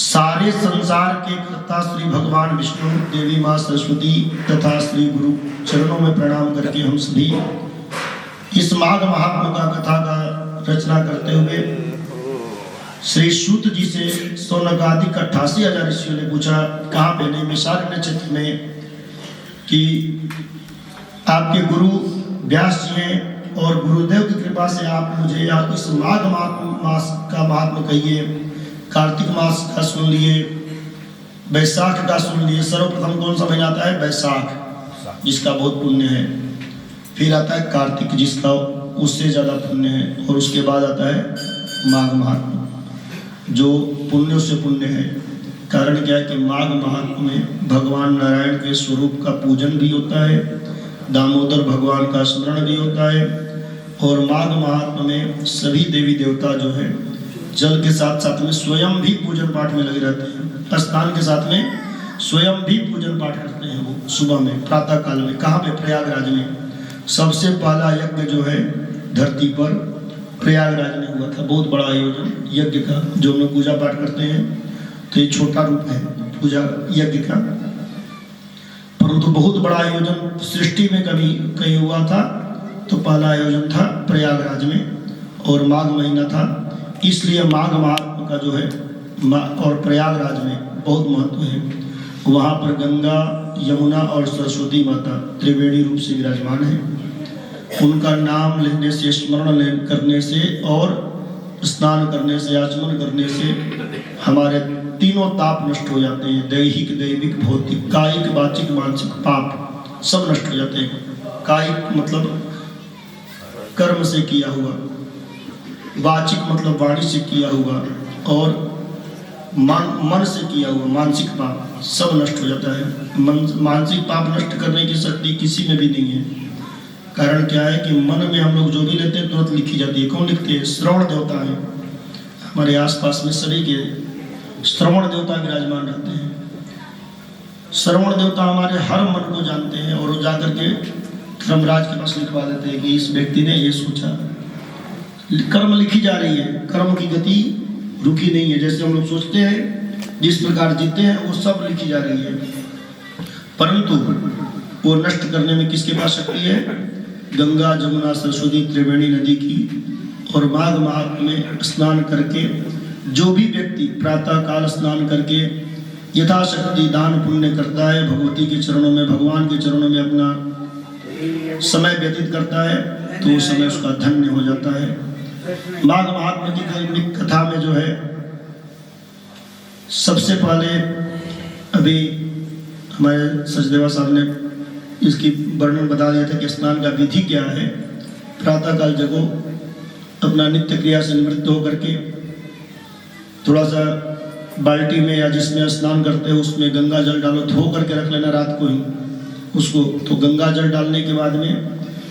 सारे संसार के कर्ता श्री भगवान विष्णु, देवी माँ सरस्वती तथा श्री गुरु चरणों में प्रणाम करके हम सभी इस माघ महात्म का कथा का रचना करते हुए श्री सूत जी से सौनकादि 88,000 ऋषियों ने पूछा कहाँ पे नहीं मिशारण्य क्षेत्र में कि आपके गुरु व्यास जी हैं और गुरुदेव की कृपा से आप मुझे इस माघ मास का महात्म कहिए। कार्तिक मास का सुन लिए, बैसाख का सुन लिए। सर्वप्रथम कौन सा महीना आता है? बैसाख, जिसका बहुत पुण्य है। फिर आता है कार्तिक, जिसका उससे ज़्यादा पुण्य है। और उसके बाद आता है माघ महात्म, जो पुण्यों से पुण्य है। कारण क्या है कि माघ महात्म में भगवान नारायण के स्वरूप का पूजन भी होता है, दामोदर भगवान का स्मरण भी होता है। और माघ महात्म में सभी देवी देवता जो है जल के साथ साथ में स्वयं भी पूजन पाठ में लगे रहते हैं। स्नान के साथ में स्वयं भी पूजन पाठ करते हैं वो सुबह में, प्रातः काल में। कहाँ पे? प्रयागराज में। सबसे पहला यज्ञ जो है धरती पर प्रयागराज में हुआ था। बहुत बड़ा आयोजन यज्ञ का, जो हम लोग पूजा पाठ करते हैं तो ये छोटा रूप है पूजा यज्ञ का, परंतु बहुत बड़ा आयोजन सृष्टि में कभी कहीं हुआ था। तो पहला आयोजन था प्रयागराज में और माघ महीना था, इसलिए माघ महात्म का जो है और प्रयागराज में बहुत महत्व है। वहाँ पर गंगा, यमुना और सरस्वती माता त्रिवेणी रूप से विराजमान है। उनका नाम लेने से, स्मरण करने से और स्नान करने से, आचमन करने से हमारे तीनों ताप नष्ट हो जाते हैं। दैहिक, दैविक, भौतिक, कायिक, वाचिक, मानसिक पाप सब नष्ट हो जाते हैं। कायिक मतलब कर्म से किया हुआ, वाचिक मतलब वाणी से किया हुआ, और मन से किया हुआ मानसिक पाप सब नष्ट हो जाता है। मानसिक पाप नष्ट करने की शक्ति किसी में भी नहीं है। कारण क्या है कि मन में हम लोग जो भी लेते हैं तुरंत लिखी जाती है। कौन लिखते हैं? श्रवण देवता है। हमारे आसपास में सभी के श्रवण देवता विराजमान रहते हैं। श्रवण देवता हमारे हर मन को जानते हैं और वो जाकर के धर्मराज के पास लिखवा देते हैं कि इस व्यक्ति ने ये सोचा। कर्म लिखी जा रही है, कर्म की गति रुकी नहीं है। जैसे हम लोग सोचते हैं, जिस प्रकार जीते हैं, वो सब लिखी जा रही है। परंतु वो नष्ट करने में किसके पास शक्ति है? गंगा, जमुना, सरस्वती, त्रिवेणी नदी की। और माघ महात्म में स्नान करके जो भी व्यक्ति प्रातः काल स्नान करके यथाशक्ति दान पुण्य करता है, भगवती के चरणों में, भगवान के चरणों में अपना समय व्यतीत करता है, तो उस समय उसका धन्य हो जाता है। माघ महात्म की कथा में जो है सबसे पहले अभी हमारे सचदेवा साहब ने इसकी वर्णन बता दिया था कि स्नान का विधि क्या है। प्रातःकाल जगो, अपना नित्य क्रिया से निवृत्त होकर के थोड़ा सा बाल्टी में या जिसमें स्नान करते हो उसमें गंगा जल डालो, धो करके रख लेना रात को ही उसको। तो गंगा जल डालने के बाद में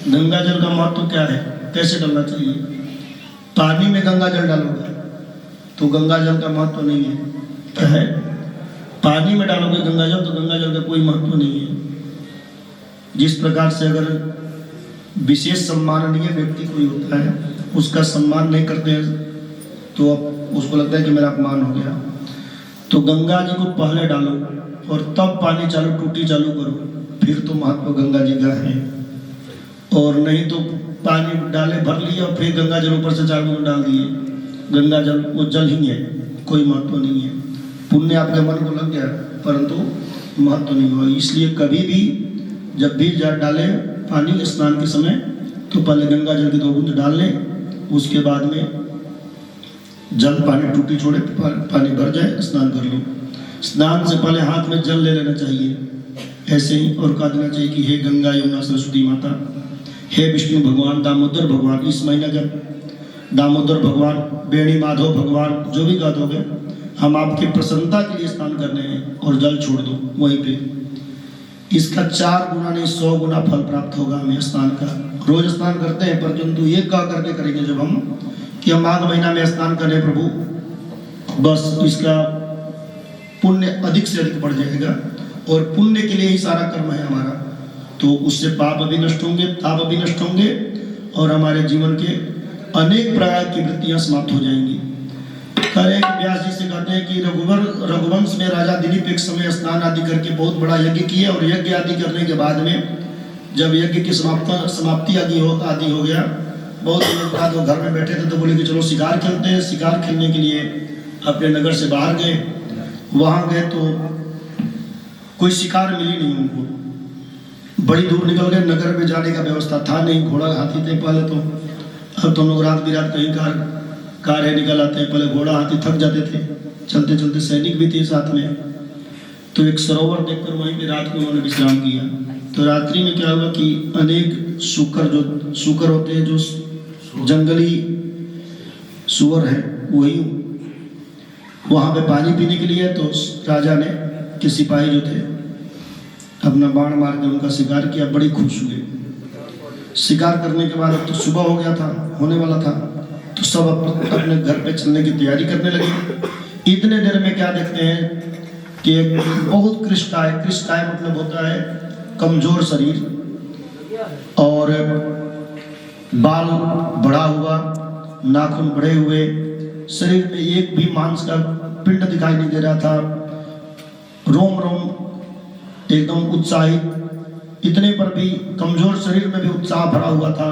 गंगा जल का महत्व क्या है, कैसे डालना चाहिए? पानी में गंगा जल डालोगे तो गंगा जल का महत्व नहीं है। क्या है? पानी में डालोगे गंगा जल तो गंगा जल का कोई महत्व नहीं है। जिस प्रकार से अगर विशेष सम्माननीय व्यक्ति कोई होता है, उसका सम्मान नहीं करते हैं तो अब उसको लगता है कि मेरा अपमान हो गया। तो गंगा जी को पहले डालो और तब पानी चालू, टूटी चालू करो, फिर तो महत्व गंगा जी का है। और नहीं तो पानी डाले, भर लिया और फिर गंगा जल ऊपर से चालू डाल दिए, गंगा जल वो जल ही है, कोई महत्व नहीं है। पुण्य आपके मन को लग गया परंतु महत्व नहीं हुआ। इसलिए कभी भी जब भी डाले पानी स्नान के समय तो पहले गंगा जल की 2 बूंद डाल लें, उसके बाद में जल पानी टूटी छोड़े, पानी भर जाए, स्नान कर लो। स्नान से पहले हाथ में जल ले लेना चाहिए ऐसे ही, और कह देना चाहिए कि हे गंगा, यमुना, सरस्वती माता, हे विष्णु भगवान, दामोदर भगवान। इस महीना जब दामोदर भगवान, बेणी माधव भगवान जो भी गा दोगे, हम आपकी प्रसन्नता के लिए स्नान करने हैं, और जल छोड़ दो वहीं पे। इसका 4 गुना नहीं 100 गुना फल प्राप्त होगा हमें स्नान का। रोज स्नान करते हैं परंतु ये कह करके करेंगे जब हम कि हम माघ महीना में स्नान करें प्रभु, बस इसका पुण्य अधिक से अधिक बढ़ जाएगा और पुण्य के लिए ही सारा कर्म है हमारा। तो उससे पाप भी नष्ट होंगे, ताप भी नष्ट होंगे और हमारे जीवन के अनेक प्रकार की वृत्तियां समाप्त हो जाएंगी। व्यास जी से कहते हैं कि रघुवंश में राजा दिलीप एक समय स्नान आदि करके बहुत बड़ा यज्ञ किए और यज्ञ आदि करने के बाद में जब यज्ञ की समाप्ति आदि हो गया, बहुत दिनों के बाद वो घर में बैठे थे तो बोले कि चलो शिकार खेलते हैं। शिकार खेलने के लिए अपने नगर से बाहर गए। वहाँ गए तो कोई शिकार मिली नहीं उनको। बड़ी दूर निकल गए, नगर में जाने का व्यवस्था था नहीं, घोड़ा हाथी थे पहले तो। अब तो लोग रात बिरात कहीं कार है निकल आते हैं, पहले घोड़ा हाथी थक जाते थे, चलते चलते सैनिक भी थे साथ में। तो एक सरोवर देखकर वहीं पे रात को उन्होंने विश्राम किया। तो रात्रि में क्या हुआ कि अनेक सूकर होते हैं, जो जंगली सुअर है, वही वहाँ पे पानी पीने के लिए। तो राजा ने के सिपाही जो थे अपना बाण मार के उनका शिकार किया, बड़ी खुश हुए। शिकार करने के बाद अब तो सुबह हो गया था, होने वाला था, तो सब अपने घर पे चलने की तैयारी करने लगे। इतने देर में क्या देखते हैं कि एक बहुत कृष्टाय मतलब होता है कमजोर शरीर और बाल बढ़ा हुआ, नाखून बढ़े हुए, शरीर में एक भी मांस का पिंड दिखाई नहीं दे रहा था, रोम एकदम उत्साहित, इतने पर भी कमजोर शरीर में भी उत्साह भरा हुआ था।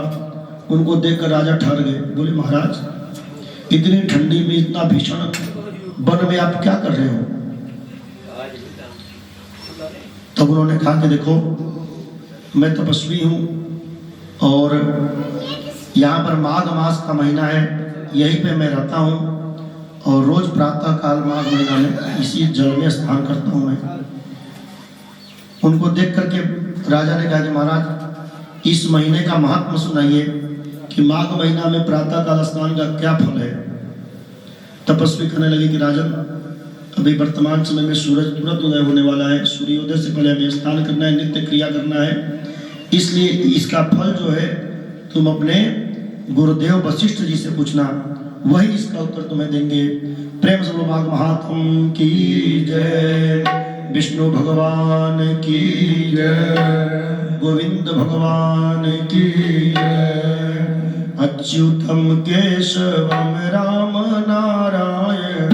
उनको देखकर राजा ठहर गए, बोले महाराज इतनी ठंडी में इतना भीषण वन में आप क्या कर रहे हो? तब उन्होंने कहा कि देखो मैं तपस्वी हूँ और यहाँ पर माघ मास का महीना है, यहीं पे मैं रहता हूँ और रोज प्रातः काल माघ महीना में इसी जल में स्नान करता हूँ मैं। उनको देख करके राजा ने कहा कि महाराज इस महीने का महात्मा सुनाइए कि माघ महीना में प्रातः काल स्नान का क्या फल है। तपस्वी कहने लगे कि राजन अभी वर्तमान समय में सूरज तुरंत उदय होने वाला है, सूर्योदय से पहले हमें स्नान करना है, नित्य क्रिया करना है, इसलिए इसका फल जो है तुम अपने गुरुदेव वशिष्ठ जी से पूछना, वही इसका उत्तर तुम्हें देंगे। प्रेम से माघ महात्म की जय, विष्णु भगवान की जय, गोविंद भगवान की जय। अच्युतम केशवम राम नारायण,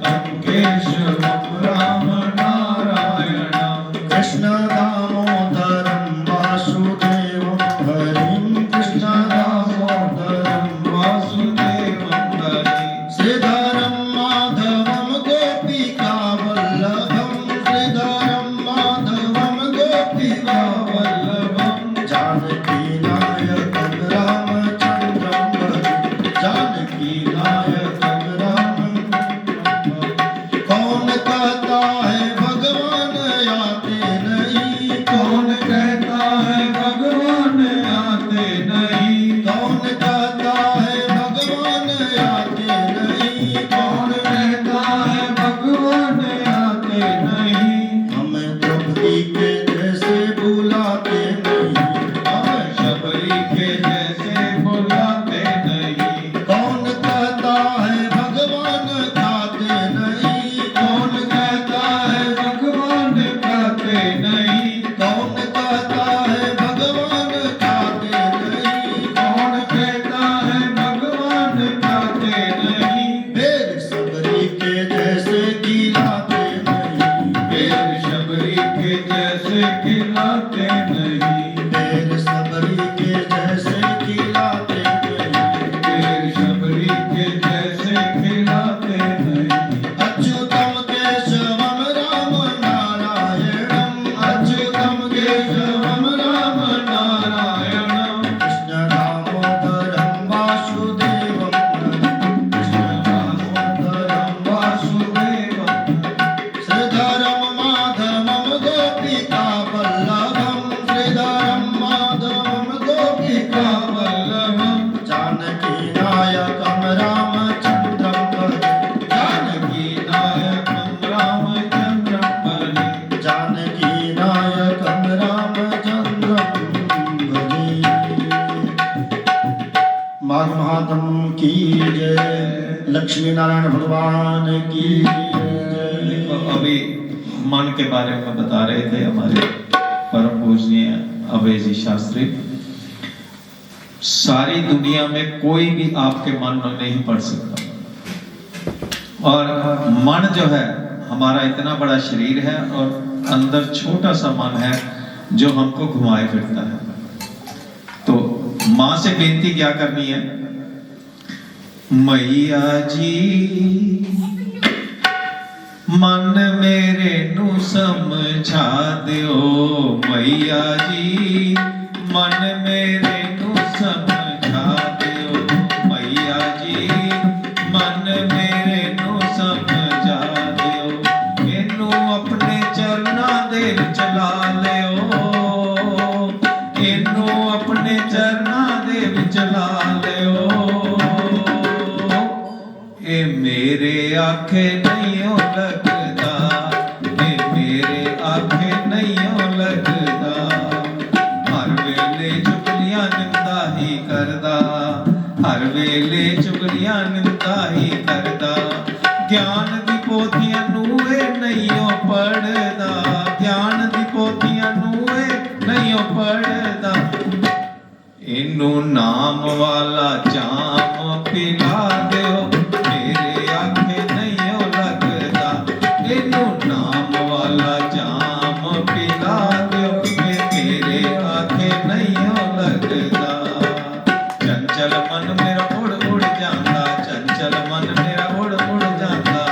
अच्युतम केशवम राम नारायण, कृष्ण दामोदरम वासुदेवम हरिम, कृष्ण दामोदरम वासुदेवम हरिम, श्रीधरम माधवम गोपिका वल्लभम, श्रीधरम माधवम गोपिका वल्लभम, जानकी नायकम रामचंद्रम भजे, जानकी नायकम राम। कौन कहता है भगवान आते नहीं, कौन कहता है भगवान आते नहीं, कौन कहता है भगवान आते नहीं, कौन कहता है भगवान आते नहीं। हमें द्रौपदी के जैसे बुलाते नहीं, हमें शबरी के जैसे बुलाते नहीं। कौन कहता है भगवान खाते नहीं, कौन कहता है भगवान खाते नहीं, कौन कहता है भगवान खाते नहीं, कौन कहता है भगवान खाते नहीं। बेर सबरी के जैसे खिलाते नहीं, बेर शबरी के जैसे खिलाते नहीं, बेर सबरी के जैसे खिलाते नहीं, बेर शबरी के जैसे खिलाते नहीं। अच्युतम केशवम राम नारायणम, अच्युतम केशवम राम नारायणम, कृष्ण दामोदरम वासुदेवम, कृष्ण दामोदरम वासुदेवम, श्रीधरम माधवम गोपिका वल्लभम, श्रीधरम माधवम गोपिका वल्लभम, जानकी नायकम रामचंद्रम भजे, लक्ष्मी नारायण भगवान की। देखो अभी मन के बारे में बता रहे थे हमारे परम पूजनीय अभय जी शास्त्री। सारी दुनिया में कोई भी आपके मन में नहीं पढ़ सकता। और मन जो है हमारा इतना बड़ा शरीर है और अंदर छोटा सा मन है जो हमको घुमाए फिरता है। तो मां से बेनती क्या करनी है, मैया जी मन मेरे नू समझा दियो, मैया जी मन मेरे नू समझा दियो, मैया जी मन मेरे नू समझा दियो, इनू अपने चरना दे विच ला लियो, इनू अपने चरना दे विच ला लियो, ए मेरे आखे नहीं लगदा, ए मेरे आखे नहीं लगदा, हर वेले चुगलियां निंदा ही करदा, हर वेले चुगलियां निंदा ही करदा, ज्ञान दी पोथियां नूए नहीं पढ़दा, ज्ञान दी पोथियां नूए नहीं पढ़दा, इनू नाम वाला जाम पिला दियो, मेरे आखे नहीं लगदा, इनू नाम वाला जाम पिला दियो, मेरे आखे नहीं लगदा, चंचल मन मेरा उड़ उड़ जांदा, चंचल मन मेरा उड़ उड़ जांदा,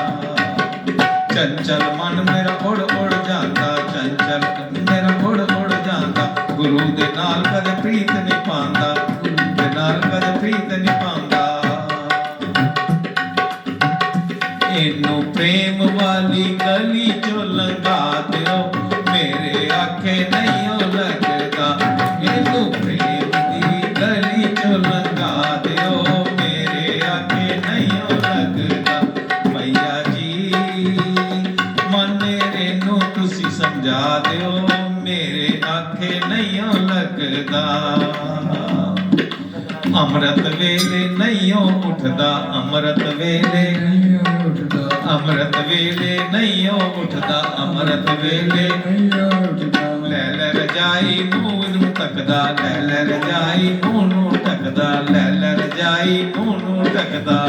चंचल मन मेरा उड़ उड़ जांदा, चंचल मेरा उड़ उड़ जांदा, गुरु दे नाल कदे प्रीत नहीं पांदा, गुरु दे नाल कदे प्रीत नहीं पांदा, इनू प्रेम वाली गली चो लंघा दियो, मेरे आखे नहीं लगदा, इनू प्रेम दी गली चो लंघा दियो, मेरे आखे नहीं लगदा, मैया जी मन इनू तुसी समझा दियो, मेरे आखे नहीं लगदा, अमृत वेले नहीं उठदा, अमृत वेले अमृत वेले नहीं उठदा, अमृत वेले लै लै रजाई मूंह नू तकदा, लै लै रजाई मूंह नू तकदा, लै लै रजाई मूंह नू तकदा,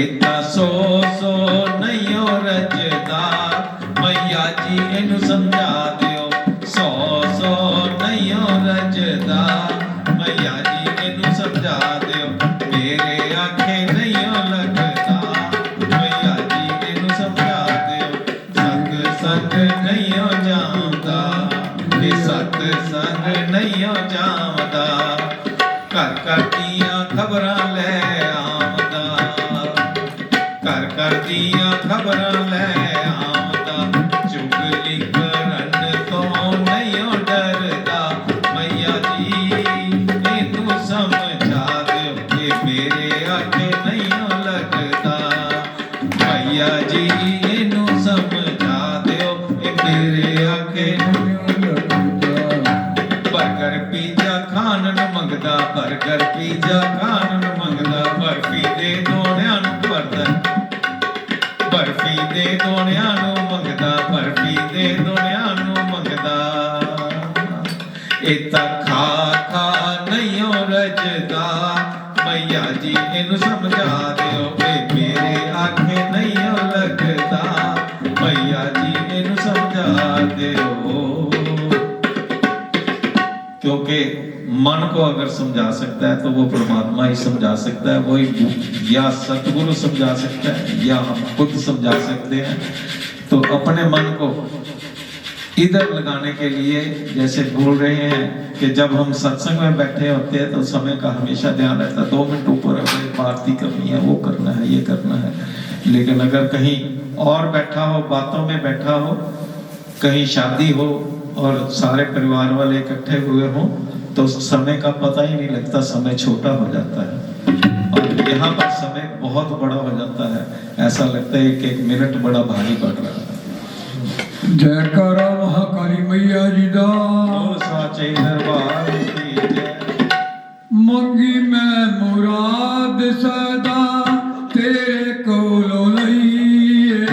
इतना सो सो नहीं रजदा, मैया जी इनू समझा दियो, सो सो नहीं रजदा, मैया जी इनू समझा दियो, मेरे आखे नहीं लगदा, मैया जी इनू समझा दियो, सत संग नहीं जांदा, सत संग नहीं जांदा, घर घर दियां खबरां ले आमदा, घर घर दियां खबरां ले आमदा, चुगली करन तो नहीं डरदा, मैया जी इनू समझा दियो, ये मेरे आखे नहीं लगदा, मैया जी इनू समझा दियो, ये मेरे आखे बर्गर पिज्जा खान नू मंगदा, बर्गर पिज्जा खान नू मंगदा, बर्फी दे दोणियां नू भरदा, बर्फी दे दोणियां नू मंगदा, बर्फी दे दोणियां नू मंगदा, इता खा खा नहीं रजदा, मैया जी इनू समझा दियो, मेरे आखे नहीं लगदा, मैया जी इनू समझा दियो, क्योंकि मन को अगर समझा सकता है तो वो परमात्मा ही समझा सकता है, वही या सतगुरु समझा सकता है या हम खुद समझा सकते हैं। तो अपने मन को इधर लगाने के लिए जैसे बोल रहे हैं कि जब हम सत्संग में बैठे होते हैं तो समय का हमेशा ध्यान रहता है, 2 मिनट ऊपर अगर आरती करनी है, वो करना है, ये करना है, लेकिन अगर कहीं और बैठा हो, बातों में बैठा हो, कहीं शादी हो और सारे परिवार वाले इकट्ठे हुए हों तो समय का पता ही नहीं लगता, समय छोटा हो जाता है और यहाँ पर समय बहुत बड़ा हो जाता है, ऐसा लगता है कि 1 मिनट बड़ा भारी पड़ रहा है। जयकारा महाकाली मैया जी दा, साचे दरबार की जय। मंगी मैं मुराद सदा ਤੇਰੇ ਕੋਲੋਂ ਲਈਏ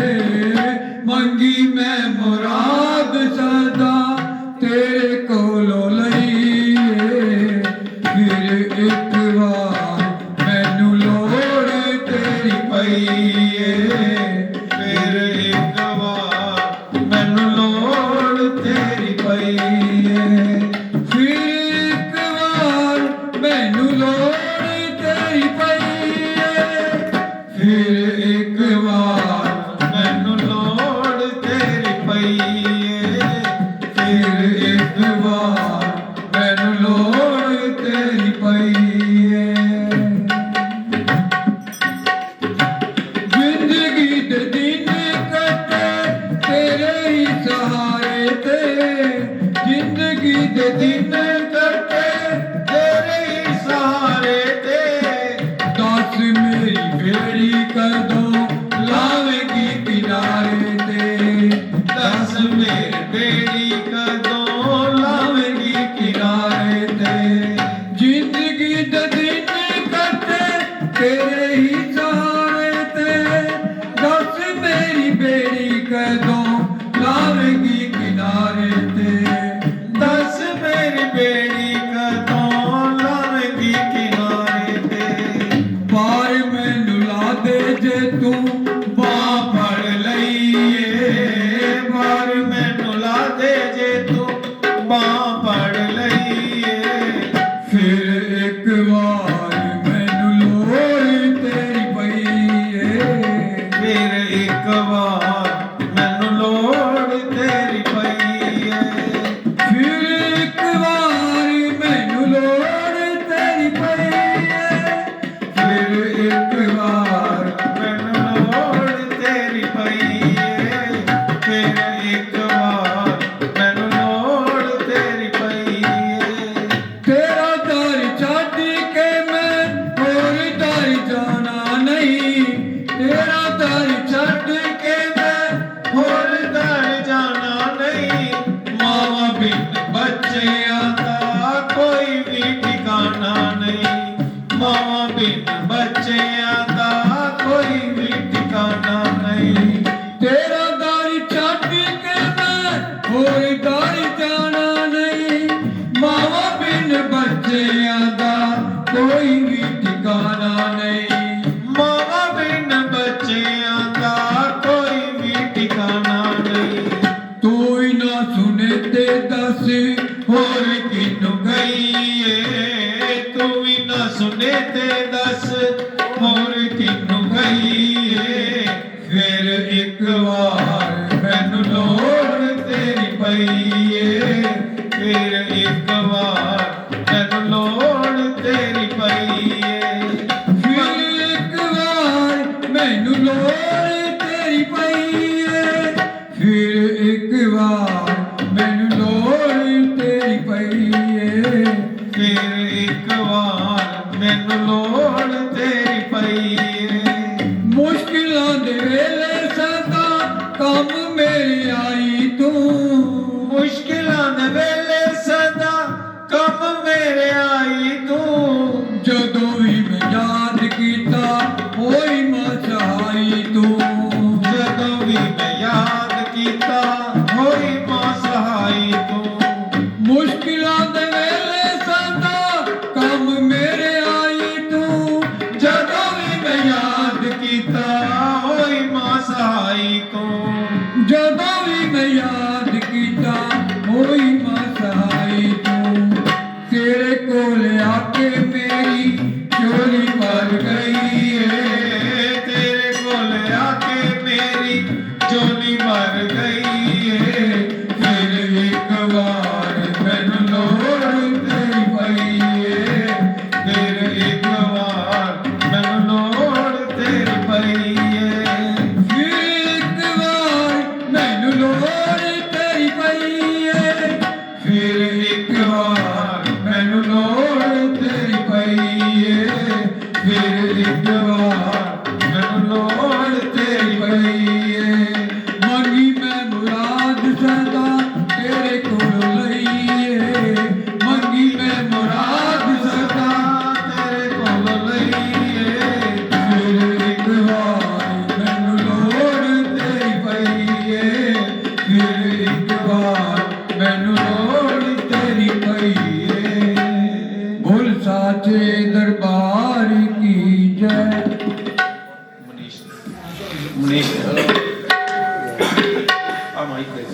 ਮੰਗੀ ਮੈਂ ਮੁਰਾਦ ਸਦਾ ਤੇਰੇ ਕੋਲੋਂ ਲਈਏ ਫਿਰ ਇੱਕ ਵਾਰ ਮੈਨੂੰ ਲੋੜ ਤੇਰੀ ਪਈਏ ਫਿਰ ਇੱਕ ਵਾਰ ਮੈਨੂੰ ਲੋੜ ਤੇਰੀ ਪਈਏ ਫਿਰ ਇੱਕ ਵਾਰ ਮੈਨੂੰ ਲੋੜ ਤੇਰੀ ਪਈਏ ਫਿਰ ਇੱਕ ਵਾਰ ਮੈਨੂੰ ਲੋੜ ਤੇਰੀ ਪਈਏ ਫਿਰ ਇੱਕ ਵਾਰ ਮੈਨੂੰ ਲੋੜ ਤੇਰੀ ਪਈਏ ਜ਼ਿੰਦਗੀ ਦੇ ਦਿਨ ਕੱਟੇ ਤੇਰੇ ਹੀ ਸਹਾਰੇ ਤੇ ਜ਼ਿੰਦਗੀ ਦੇ ਦਿਨ ਕੱਟੇ ਤੇਰੇ ਹੀ ਸਹਾਰੇ ਤੇ ਦੱਸ ਮੇਰੀ ਬੇੜੀ ਕਦੋਂ ਲਾਵੇਗੀ ਕਿਨਾਰੇ ਤੇ ਦੱਸ ਮੇਰੀ ਬੇੜੀ ਕਦੋਂ ਲਾਵੇਂਗੀ ਕਿਨਾਰੇ ਤੇ ਜ਼ਿੰਦਗੀ ਦੇ ਦਿਨ ਕੱਟੇ ਤੇਰੇ ਹੀ ਸਹਾਰੇ ਤੇ ਦੱਸ ਮੇਰੀ ਬੇੜੀ ਕਦੋਂ ਲਾਵੇਗੀ ਕਿਨਾਰੇ ਤੇ ਦੱਸ ਮੇਰੀ ਬੇੜੀ ਕਦੋਂ ਲਾਵੇਂਗੀ ਕਿਨਾਰੇ ਤੇ ਪਾਰ ਮੈਨੂੰ ਲਾ ਦੇ ਜੇ ਤੂੰ ਬਾਂਹ ਫੜ ਲਈਏ ਮਾਰ ਮੈਨੂੰ ਲਾ ਦੇ ਜੇ ਤੂੰ ਬਾਂਹ ਫੜ ਲਈਏ ਫਿਰ ਇੱਕ ਵਾਰ ਮੈਨੂੰ ਲੋੜ ਤੇਰੀ ਪਈਏ ਫਿਰ ਇੱਕ ਵਾਰ ਮੈਨੂੰ ਲੋੜ ਤੇਰੀ ਪਈਏ ਫਿਰ ਇੱਕ ਵਾਰ ਮੈਨੂੰ ਲੋੜ ਤੇਰੀ ਪਈਏ ਫਿਰ ਇੱਕ ਵਾਰ ਮੈਨੂੰ ਲੋੜ ਤੇਰੀ ਪਈਏ ਫਿਰ ਇੱਕ ਵਾਰ ਮੈਨੂੰ ਲੋੜ ਤੇਰੀ ਪਈਏ ਤੇਰਾ ਦਰ ਛੱਡ ਕੇ ਮੈਂ ਹੋਰ ਦਰ ਜਾਣਾ ਨਹੀਂ ਤੇਰਾ ਦਰ ਛੱਡ ਕੇ ਮੈਂ ਹੋਰ ਦਰ ਜਾਣਾ ਨਹੀਂ ਮਾਵਾਂ ਬਿਨ ਬੱਚਿਆਂ ਦਾ ਕੋਈ ਵੀ ਠਿਕਾਣਾ ਨਹੀਂ ਮਾਵਾਂ ਬਿਨ ਬੱਚਿਆਂ ਦਾ ਕੋਈ ਵੀ ਠਿਕਾਣਾ ਨਹੀਂ ਤੇਰਾ ਦਰ ਛੱਡ ਕੇ ਮੈਂ ਹੋਰ ਦਰ ਜਾਣਾ ਨਹੀਂ ਮਾਵਾਂ ਬਿਨ ਬੱਚਿਆਂ ਦਾ ਕੋਈ ਵੀ ਠਿਕਾਣਾ ਨਹੀਂ ਮਾਵਾਂ ਬਿਨ ਬੱਚਿਆਂ ਦਾ ਕੋਈ ਵੀ ਠਿਕਾਣਾ ਨਹੀਂ ਤੂੰ ਹੀ ਨਾ ਸੁਣੇ ਤੇ ਦੱਸ ਹੋਰ ਕਿਨੂੰ ਗਈਏ ਤੂੰ ਵੀ ਨਾ ਸੁਣੇ ਤੇ ਦੱਸ ਹੋਰ ਕਿਨੂੰ ਗਈਏ ਫਿਰ ਇੱਕ ਵਾਰ ਮੈਨੂੰ ਲੋੜ ਤੇਰੀ ਪਈਏ ਫਿਰ ਇੱਕ ਵਾਰ ਮੈਨੂੰ ਲੋੜ ਤੇਰੀ ਪਈਏ ਫਿਰ ਇੱਕ ਵਾਰ ਮੈਨੂੰ ਲੋੜ ਤੇਰੀ ਪਈਏ ਫਿਰ ਇੱਕ ਵਾਰ ਮੈਨੂੰ ਲੋੜ ਤੇਰੀ ਪਈਏ ਫਿਰ ਇੱਕ ਵਾਰ ਮੈਨੂੰ ਲੋੜ ਤੇਰੀ ਪਈਏ ਮੁਸ਼ਕਿਲਾਂ ਦੇ ਵੇਲੇ ਸਦਾ ਕੰਮ ਮੇਰੇ ਆਈ ਤੂੰ ਮੁਸ਼ਕਿਲਾਂ ਦੇ ਵੇਲੇ ਸਦਾ ਕੰਮ ਮੇਰੇ ਆਈ ਤੂੰ ਜਦੋਂ ਵੀ ਮੈਂ ਯਾਦ ਕੀਤਾ ਹੋਈ ਮਾਂ ਸਹਾਈ ਤੂੰ ਜਦੋਂ ਵੀ ਮੈਂ ਯਾਦ ਕੀਤਾ ਹੋਈ ਮਾਂ ਸਹਾਈ ਤੂੰ ਮੁਸ਼ਕਿਲਾਂ ਦੇ ਵੇਲੇ ਸਦਾ ਕੰਮ ਮੇਰੇ ਆਈ ਤੂੰ ਜਦੋਂ ਵੀ ਮੈਂ ਯਾਦ ਕੀਤਾ ਹੋਈ ਮਾਂ ਸਹਾਈ ਤੂੰ ਜਦੋਂ ਵੀ ਮੈਂ ਯਾਦ ਕੀਤਾ ਮਨੀਸ਼ ਆ ਮਾਈਕ ਦੇ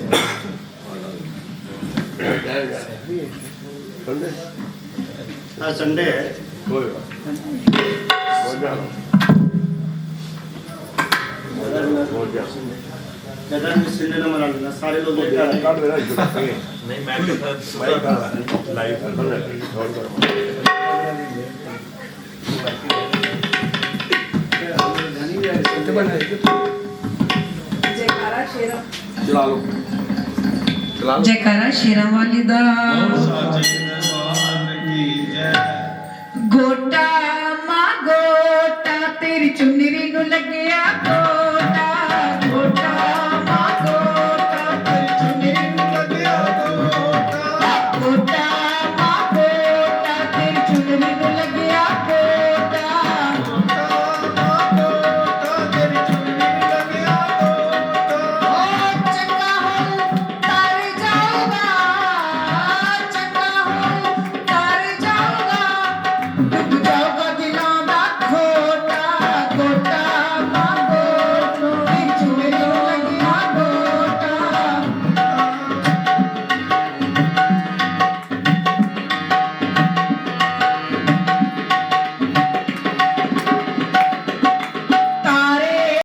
आज संडे है जगह में संडे ना मना लेना सारे लोग लेकर आए नहीं मैं तो लाइव जयकारा शेरा वाली दा साचे दरबार की जय गोटा मां गोटा तेरी चुनरी नु लगया